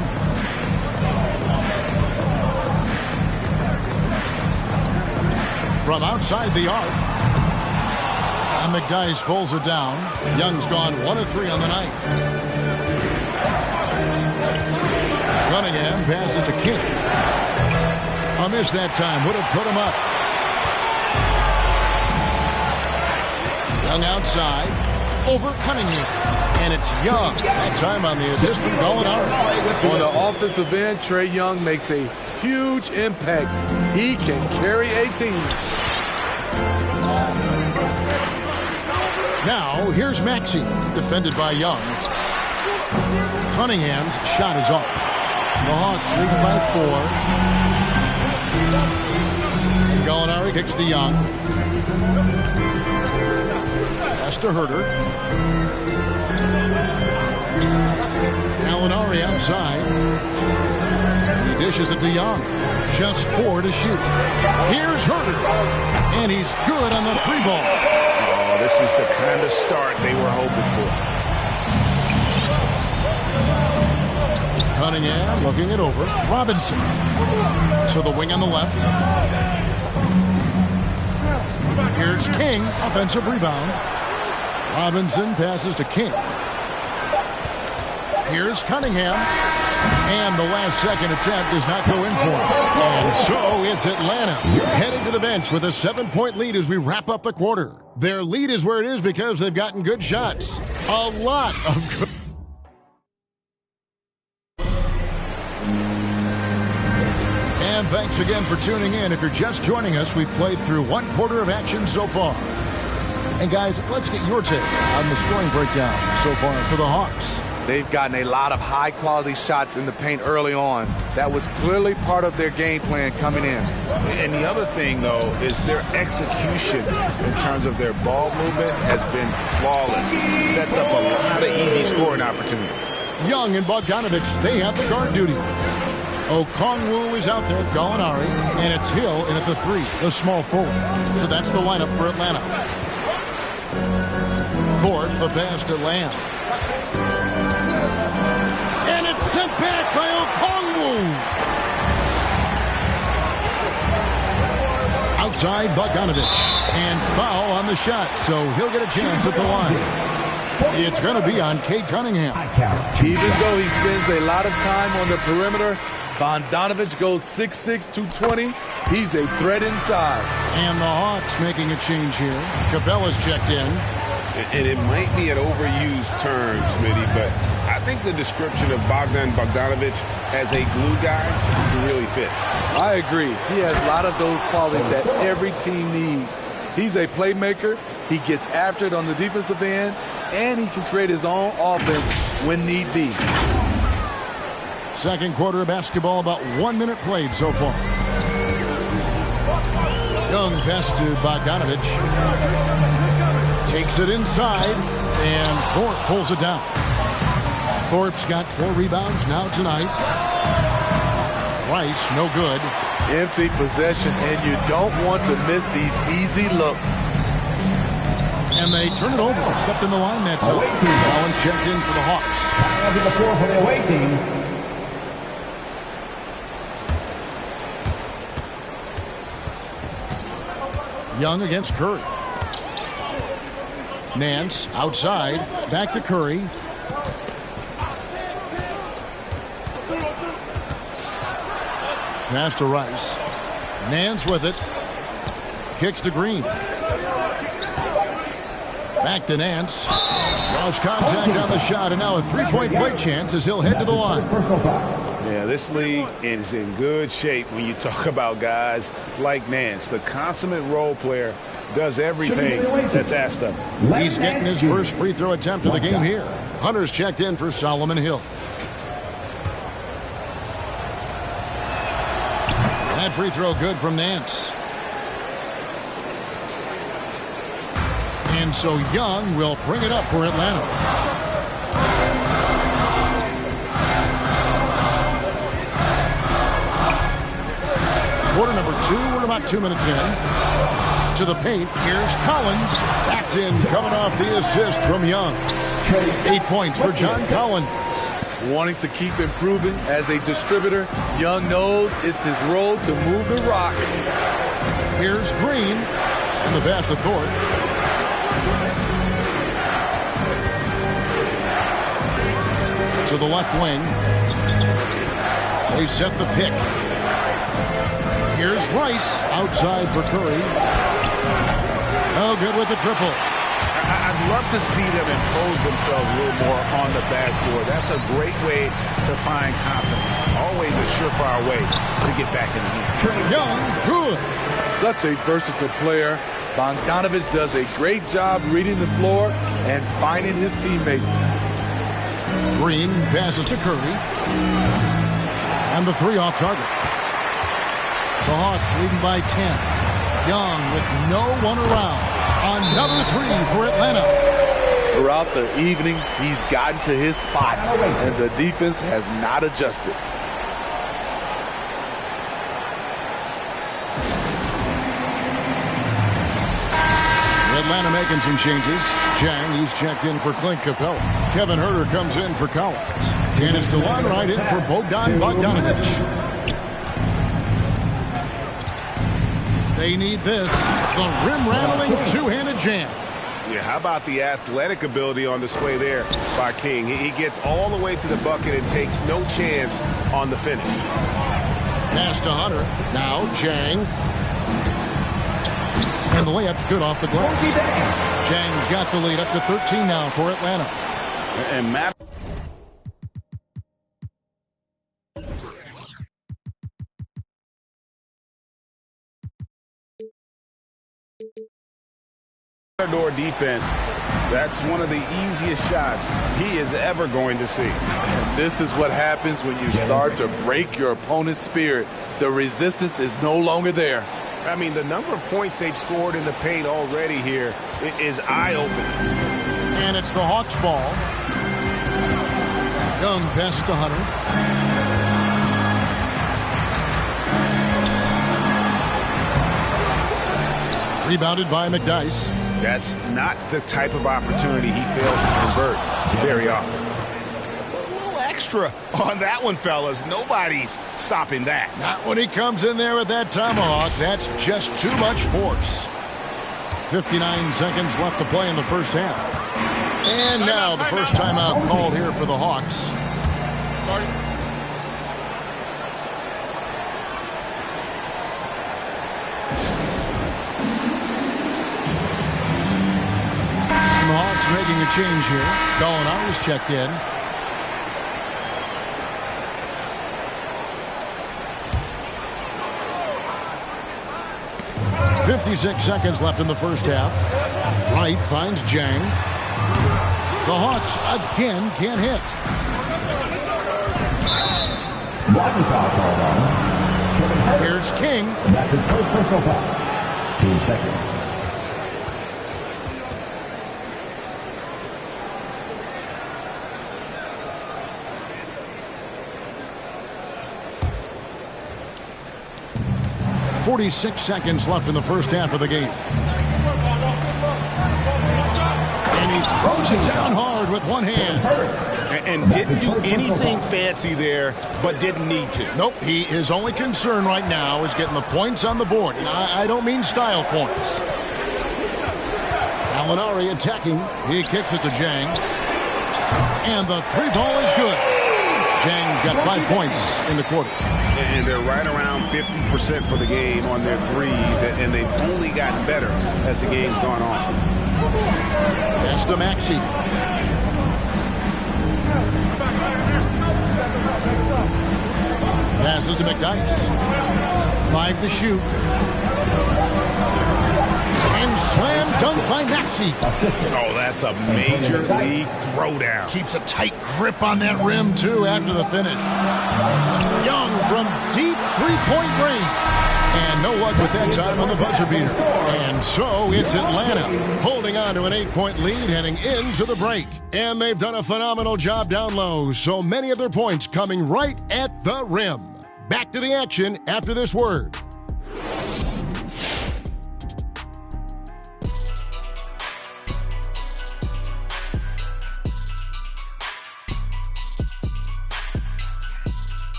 From outside the arc. And McDyess pulls it down. Young's gone 1 of 3 on the night. Cunningham passes to King. A miss that time. Would have put him up. Young outside. Over Cunningham. And it's Young. That time on the assist from Gallinari. On the offensive end, Trae Young makes a huge impact. He can carry a team. Now, here's Maxey. Defended by Young. Cunningham's shot is off. The Hawks leading by 4. And Gallinari kicks to Young. Pass to Huerter. Gallinari outside. He dishes it to Young. Just 4 to shoot. Here's Herder. And he's good on the 3-ball. Oh, this is the kind of start they were hoping for. Cunningham looking it over. Robinson to the wing on the left. Here's King. Offensive rebound. Robinson passes to King. Here's Cunningham. And the last second attempt does not go in for him. And so it's Atlanta headed to the bench with a 7-point lead as we wrap up the quarter. Their lead is where it is because they've gotten good shots. A lot of good. And thanks again for tuning in. If you're just joining us, we've played through 1 quarter of action so far. And guys, let's get your take on the scoring breakdown so far for the Hawks. They've gotten a lot of high-quality shots in the paint early on. That was clearly part of their game plan coming in. And the other thing, though, is their execution in terms of their ball movement has been flawless. Sets up a lot of easy scoring opportunities. Young and Bogdanovich, they have the guard duty. Okongwu is out there with Gallinari, and it's Hill in at the 3, the small forward. So that's the lineup for Atlanta. Thorpe, the pass to Lamb. And it's sent back by Okongwu. Outside Bogdanovich. And foul on the shot, so he'll get a chance at the line. It's going to be on Cade Cunningham. Even though he spends a lot of time on the perimeter, Bogdanovich goes 6'6", 220. He's a threat inside. And the Hawks making a change here. Capella's checked in. And it might be an overused term, Smitty, but I think the description of Bogdan Bogdanovich as a glue guy really fits. I agree. He has a lot of those qualities that every team needs. He's a playmaker. He gets after it on the defensive end, and he can create his own offense when need be. Second quarter of basketball, about 1 minute played so far. Young pass to Bogdanovich. Takes it inside, and Thorpe pulls it down. Thorpe's got 4 rebounds now tonight. Rice, no good. Empty possession, and you don't want to miss these easy looks. And they turn it over. Stepped in the line that time. Collins checked in for the Hawks. Onto the floor for the away team. Young against Curry. Nance outside. Back to Curry. Pass to Rice. Nance with it. Kicks to Green. Back to Nance. Lost contact on the shot, and now a 3-point play chance as he'll head to the line. Yeah, this league is in good shape when you talk about guys like Nance. The consummate role player does everything that's asked of him. He's getting his first free throw attempt of the game here. Hunter's checked in for Solomon Hill. That free throw good from Nance. And so Young will bring it up for Atlanta. Quarter number 2, we're about 2 minutes in. To the paint, here's Collins. That's in, coming off the assist from Young. 8 points for John Collins. Wanting to keep improving as a distributor, Young knows it's his role to move the rock. Here's Green, and the pass to Thorpe. To the left wing. They set the pick. Here's Rice outside for Curry. Oh, good with the triple. I'd love to see them impose themselves a little more on the backboard. That's a great way to find confidence. Always a surefire way to get back in the game. Young, good. Such a versatile player. Bogdanovich does a great job reading the floor and finding his teammates. Green passes to Curry. And the 3 off target. The Hawks leading by 10. Young with no one around. Another 3 for Atlanta. Throughout the evening, he's gotten to his spots, and the defense has not adjusted. Atlanta making some changes. Chang, he's checked in for Clint Capella. Kevin Huerter comes in for Collins. And it's DeLon Wright in for Bogdan Bogdanovic. They need this. The rim-rattling two-handed jam. Yeah, how about the athletic ability on display there by King? He gets all the way to the bucket and takes no chance on the finish. Pass to Hunter. Now Chang. And the layup's good off the glass. Chang's got the lead up to 13 now for Atlanta. And Matt. Door defense, that's one of the easiest shots he is ever going to see. And this is what happens when you start to break your opponent's spirit. The resistance is no longer there. I mean, the number of points they've scored in the paint already here is eye-opening. And it's the Hawks ball. Young pass to Hunter. Rebounded by McDyess. That's not the type of opportunity he fails to convert very often. A little extra on that one, fellas. Nobody's stopping that. Not when he comes in there with that tomahawk. That's just too much force. 59 seconds left to play in the first half. And now the first timeout called here for the Hawks. Hawks making a change here. Gallinari's checked in. .56 seconds left in the first half. Wright finds Jang. The Hawks again can't hit. Here's King. That's his first personal foul. 2 seconds. .46 seconds left in the first half of the game. And he throws it down hard with one hand. And didn't do anything fancy there, but didn't need to. Nope, his only concern right now is getting the points on the board. And I don't mean style points. Gallinari attacking. He kicks it to Jang. And the three ball is good. Jang's got 5 points in the quarter. And they're right around 50% for the game on their threes, and they've only gotten better as the game's gone on. Pass to Maxey. Passes to McDyess. 5 to shoot. And slam dunk by Maxey. Oh, that's a major league throwdown. Keeps a tight grip on that rim, too, after the finish. Young from deep three-point range. And no luck with that time on the buzzer beater. And so it's Atlanta holding on to an 8-point lead heading into the break. And they've done a phenomenal job down low. So many of their points coming right at the rim. Back to the action after this word.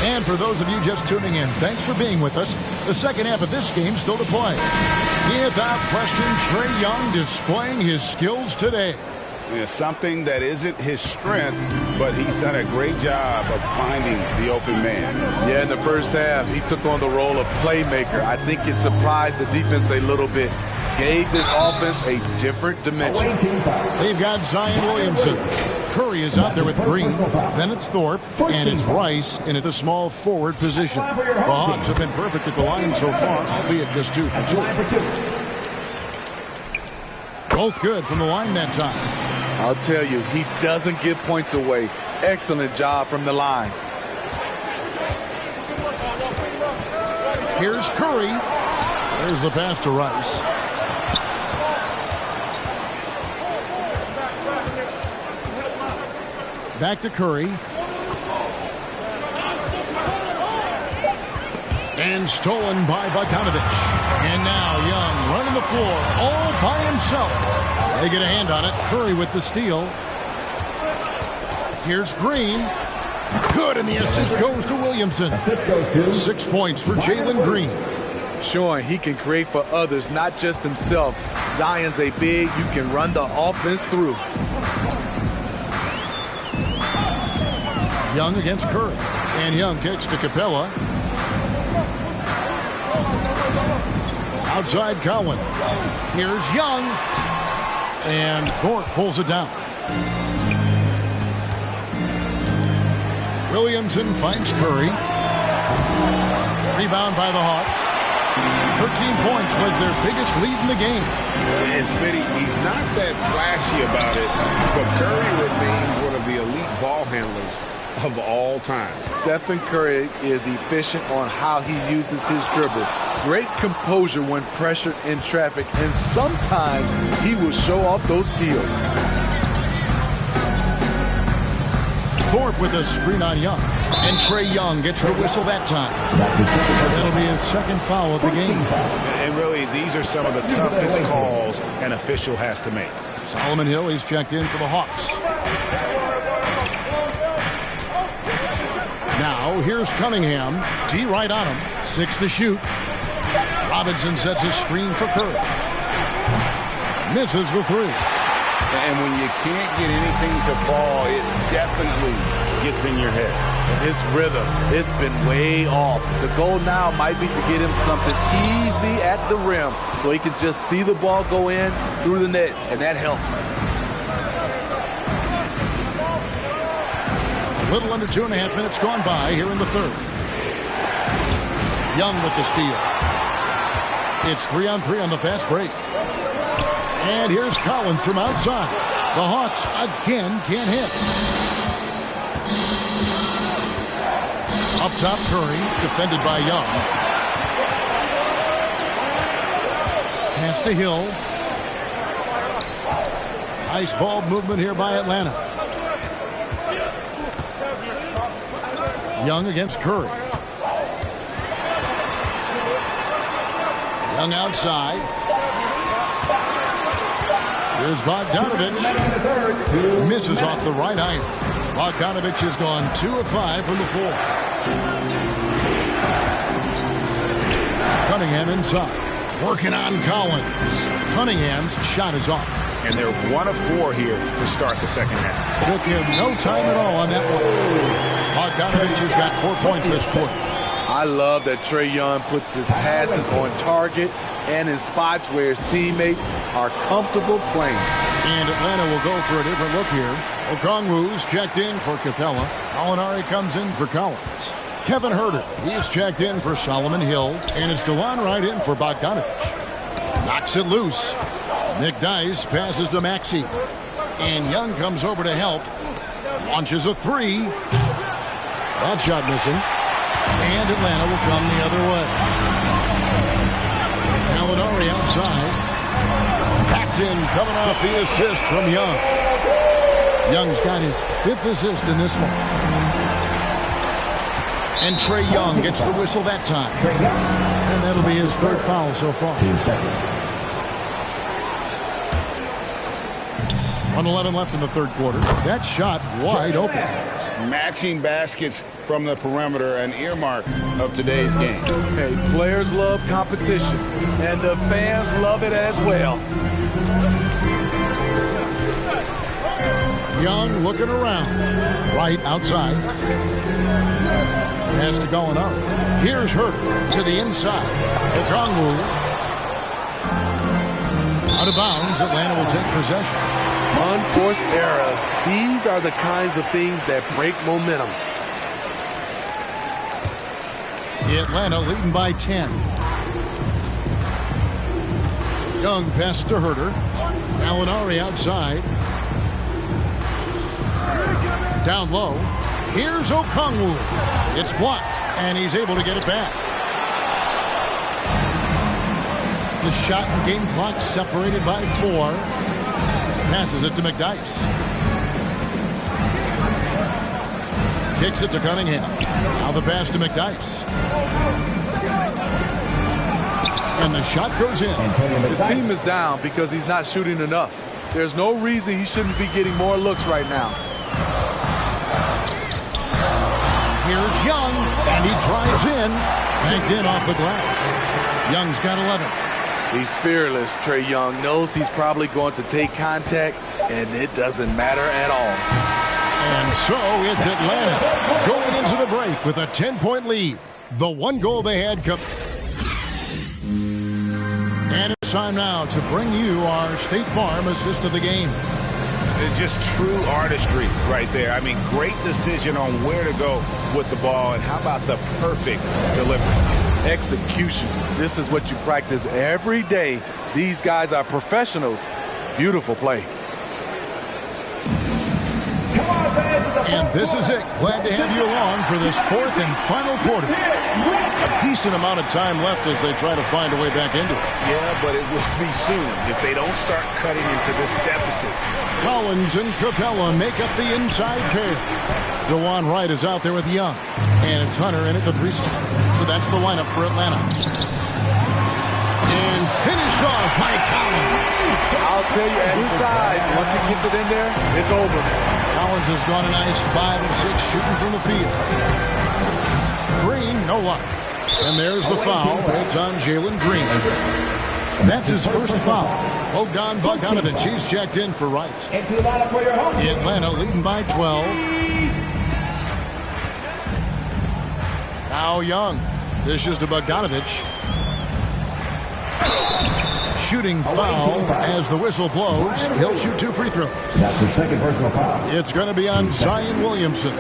And for those of you just tuning in, thanks for being with us. The second half of this game still to play. Without question, Trae Young displaying his skills today. Yeah, something that isn't his strength, but he's done a great job of finding the open man. Yeah, in the first half, he took on the role of playmaker. I think it surprised the defense a little bit. Gave this offense a different dimension. They've got Zion Williamson. Curry is out there with Green. Then it's Thorpe. And it's Rice in at the small forward position. The Hawks have been perfect at the line so far, albeit just 2 for 2. Both good from the line that time. I'll tell you, he doesn't give points away. Excellent job from the line. Here's Curry. There's the pass to Rice. Back to Curry. And stolen by Bogdanovich. And now Young running the floor all by himself. They get a hand on it. Curry with the steal. Here's Green. Good, and the assist goes to Williamson. 6 points for Jalen Green. Showing he can create for others, not just himself. Zion's a big you can run the offense through. Young against Curry. And Young kicks to Capella. Outside Cowan. Here's Young. And Thorpe pulls it down. Williamson finds Curry. Rebound by the Hawks. 13 points was their biggest lead in the game. And Smitty, he's not that flashy about it, but Curry remains one of the elite ball handlers of all time. Stephen Curry is efficient on how he uses his dribble. Great composure when pressured in traffic, and sometimes he will show off those skills. Thorpe with a screen on Young. And Trae Young gets the whistle that time. That'll be his second foul of the game. And really, these are some of the toughest calls an official has to make. Solomon Hill, he's checked in for the Hawks. Now, here's Cunningham. D right on him. 6 to shoot. Robinson sets his screen for Curry. Misses the 3. And when you can't get anything to fall, it definitely gets in your head. And his rhythm, it's been way off. The goal now might be to get him something easy at the rim so he can just see the ball go in through the net, and that helps. A little under 2.5 minutes gone by here in the third. Young with the steal. It's 3-on-3 on the fast break. And here's Collins from outside. The Hawks again can't hit. Up top, Curry, defended by Young. Pass to Hill. Nice ball movement here by Atlanta. Young against Curry. Young outside. Here's Bogdanovich. Misses off the right iron. Bogdanovich has gone 2 of 5 from the floor. Cunningham inside. Working on Collins. Cunningham's shot is off. And they're 1 of 4 here to start the second half. Took him no time at all on that one. Bogdanovich has got 4 points this quarter. I love that Trae Young puts his passes on target and in spots where his teammates are comfortable playing. And Atlanta will go for a different look here. Okongwu's checked in for Capella. Molinari comes in for Collins. Kevin Huerter, he's checked in for Solomon Hill. And it's DeLon Wright in for Bogdanovich. Knocks it loose. Nick Dice passes to Maxey. And Young comes over to help. Launches a 3. That shot missing. And Atlanta will come the other way. Gallinari outside. Backs in, coming off the assist from Young. Young's got his 5th assist in this one. And Trae Young gets the whistle that time. And that'll be his 3rd foul so far. 1:11 left in the 3rd quarter. That shot wide open. Matching baskets from the perimeter, an earmark of today's game. Hey, players love competition, and the fans love it as well. Young looking around. Right outside. Pass to Gallinari. Here's Huerter to the inside. Okongwu. Out of bounds. Atlanta will take possession. Unforced errors. These are the kinds of things that break momentum. Atlanta leading by 10. Young pass to Huerter. Gallinari outside. Down low. Here's Okongwu. It's blocked, and he's able to get it back. The shot and game clock separated by 4. Passes it to McDyess. Kicks it to Cunningham. Now the pass to McDyess. And the shot goes in. His team is down because he's not shooting enough. There's no reason he shouldn't be getting more looks right now. Here's Young, and he drives in. Banked in off the glass. Young's got 11. He's fearless. Trae Young knows he's probably going to take contact, and it doesn't matter at all. And so it's Atlanta going into the break with a 10-point lead. The one goal they had come. And it's time now to bring you our State Farm assist of the game. Just true artistry right there. I mean, great decision on where to go with the ball, and how about the perfect delivery? Execution. This is what you practice every day. These guys are professionals. Beautiful play. And this is it. Glad to have you along for this fourth and final quarter. A decent amount of time left as they try to find a way back into it. Yeah, but it will be soon if they don't start cutting into this deficit. Collins and Capella make up the inside pair. DeJuan Wright is out there with Young. And it's Hunter in at the 3-star. So that's the lineup for Atlanta. And finished off by Collins. I'll tell you, at his size, once he gets it in there, it's over. Collins has gone a nice 5 of 6 shooting from the field. Green, no luck. And there's the foul. It's on Jalen Green. That's his first foul. Bogdan Bogdanovic, he's checked in for Wright. Atlanta leading by 12. Now Young. Dishes to Bogdanovic. Shooting foul as the whistle blows. He'll shoot 2 free throws. That's the second personal foul. It's going to be on Zion Williamson.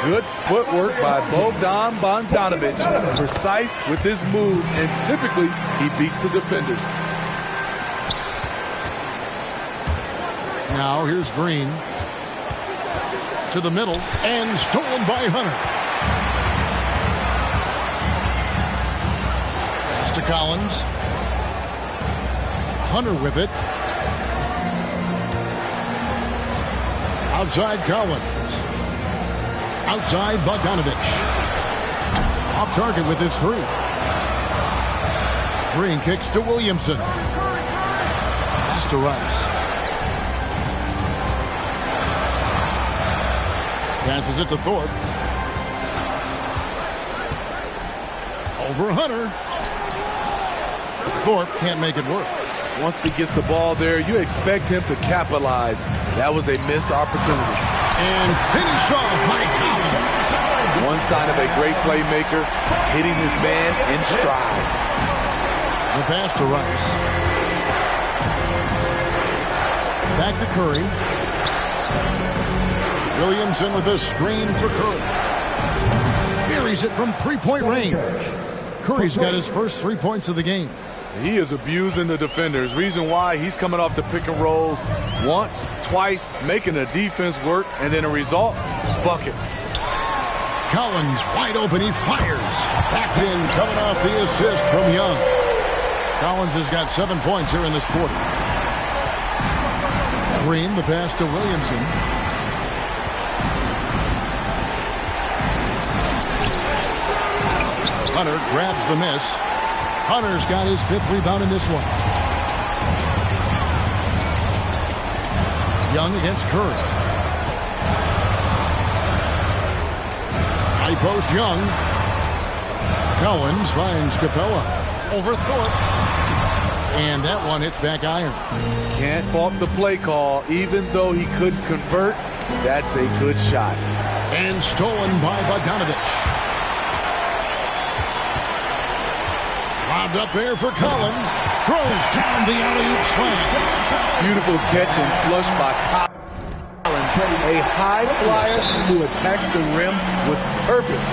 Good footwork by Bogdan Bogdanovic. Precise with his moves, and typically he beats the defenders. Now here's Green. To the middle, and stolen by Hunter. Pass to Collins. Hunter with it. Outside Collins. Outside Bogdanovic. Off target with his 3. Green kicks to Williamson. Pass to Rice. Passes it to Thorpe. Over Hunter. Thorpe can't make it work. Once he gets the ball there, you expect him to capitalize. That was a missed opportunity. And finished off by Collins. One sign of a great playmaker, hitting his man in stride. The pass to Rice. Back to Curry. Williamson with a screen for Curry. Buries it from 3-point range. Curry's got his first 3 points of the game. He is abusing the defenders. Reason why he's coming off the pick and rolls once, twice, making the defense work, and then a result, bucket. Collins wide open, he fires. Back in, coming off the assist from Young. Collins has got 7 points here in this quarter. Green, the pass to Williamson. Hunter grabs the miss. Hunter's got his 5th rebound in this one. Young against Curry. High post Young. Collins finds Capella. Over Thorpe. And that one hits back iron. Can't fault the play call. Even though he couldn't convert, that's a good shot. And stolen by Bogdanovic. Lobbed up there for Collins. Throws down the alley-oop slam. Beautiful catch and flush by Collins. A high flyer who attacks the rim with purpose.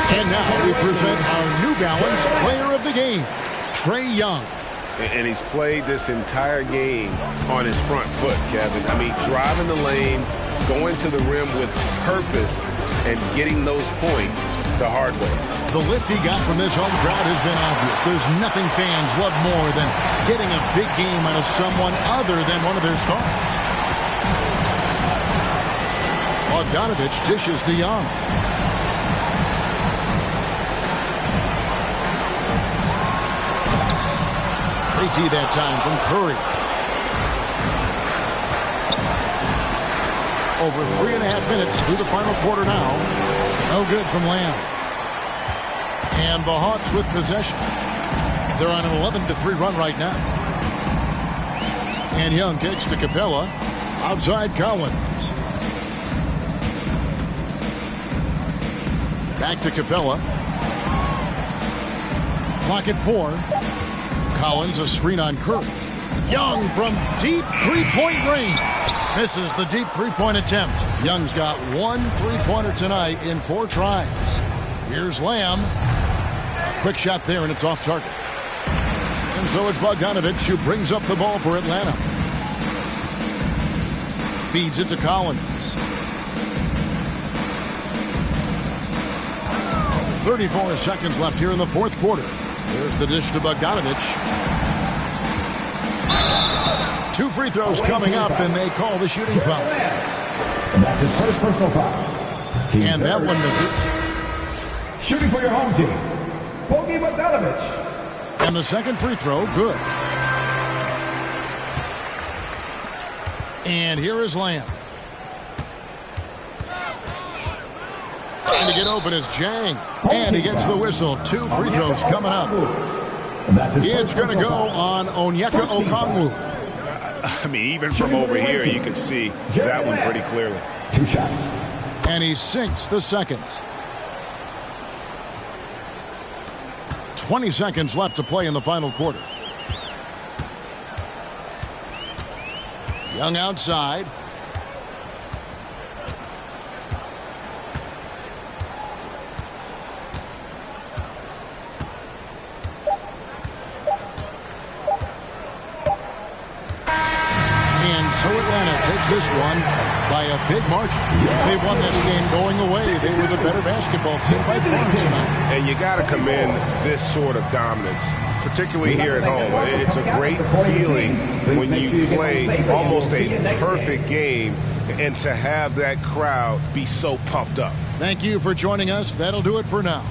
And now we present our New Balance player of the game, Trae Young. And he's played this entire game on his front foot, Kevin. I mean, driving the lane, going to the rim with purpose, and getting those points the hard way. The lift he got from this home crowd has been obvious. There's nothing fans love more than getting a big game out of someone other than one of their stars. Bogdanovich dishes to Young. Tee that time from Curry. Over 3.5 minutes through the final quarter now. No good from Lamb. And the Hawks with possession. They're on an 11-3 run right now. And Young kicks to Capella. Outside Collins. Back to Capella. Clock at 4. Collins, a screen on Curry. Young from deep three-point range. Misses the deep three-point attempt. Young's got 1 three-pointer tonight in 4 tries. Here's Lamb. Quick shot there, and it's off target. And so it's Bogdanovich who brings up the ball for Atlanta. Feeds it to Collins. 34 seconds left here in the fourth quarter. There's the dish to Bogdanovich. 2 free throws coming up, and they call the shooting foul. And that's his first personal foul. And that one misses. Shooting for your home team, Bogey Bogdanovich. And the second free throw, good. And here is Lamb. Trying to get open is Jang. And he gets the whistle. 2 free throws coming up. It's going to go on Onyeka Okongwu. I mean, even from over here, you can see that one pretty clearly. 2 shots. And he sinks the second. 20 seconds left to play in the final quarter. Young outside. So Atlanta takes this one by a big margin. They won this game going away. They were the better basketball team by far tonight. And you got to commend this sort of dominance, particularly here at home. It's a great feeling when you play almost a perfect game and to have that crowd be so pumped up. Thank you for joining us. That'll do it for now.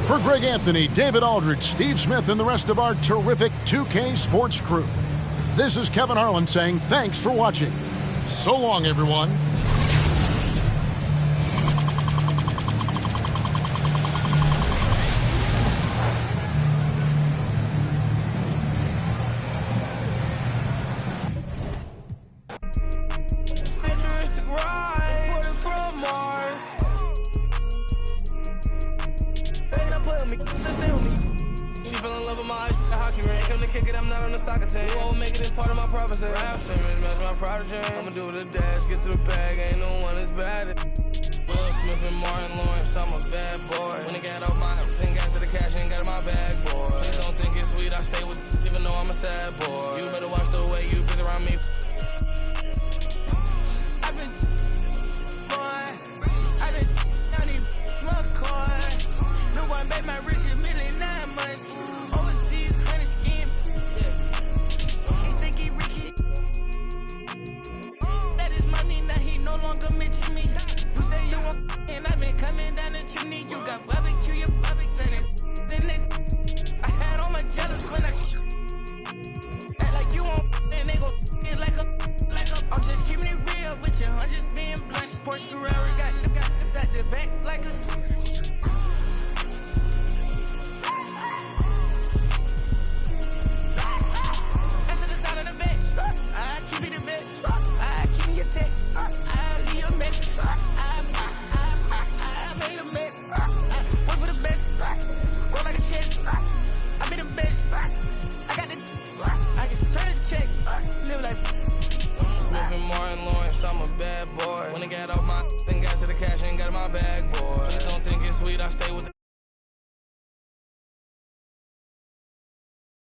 For Greg Anthony, David Aldridge, Steve Smith, and the rest of our terrific 2K Sports crew, this is Kevin Harlan saying thanks for watching. So long, everyone. I'ma do the dash, get to the bag, ain't no one as bad. Will Smith and Martin Lawrence, I'm a bad boy. When I got off my 10 got to the cash, ain't got in my bag, boy. Please don't think it's sweet, I stay with even though I'm a sad boy. You better watch the way you breathe around me. I've been down in McCoy. No one made my rich a million 9 months. Overseas, honey skin. He think he Ricky. No longer mention me. You say you want and I've been coming down the chimney. You got barbecue, your barbecue, and I had all my jealous when I act like you want and they go like a. I'm just keeping it real with you. I'm just being blunt. Sports Ferrari got the back like a. That's the sound of the bitch. I keep it a bitch. I keep me a text. I leave a mess. I made a mess. Wait for the best. Go like a chest. I made the best. I got the. I can turn the check. Live like. Smith and Martin Lawrence, I'm a bad boy. When I got off my thing, got to the cash, ain't got in my bag, boy. Please don't think it's sweet, I stay with the.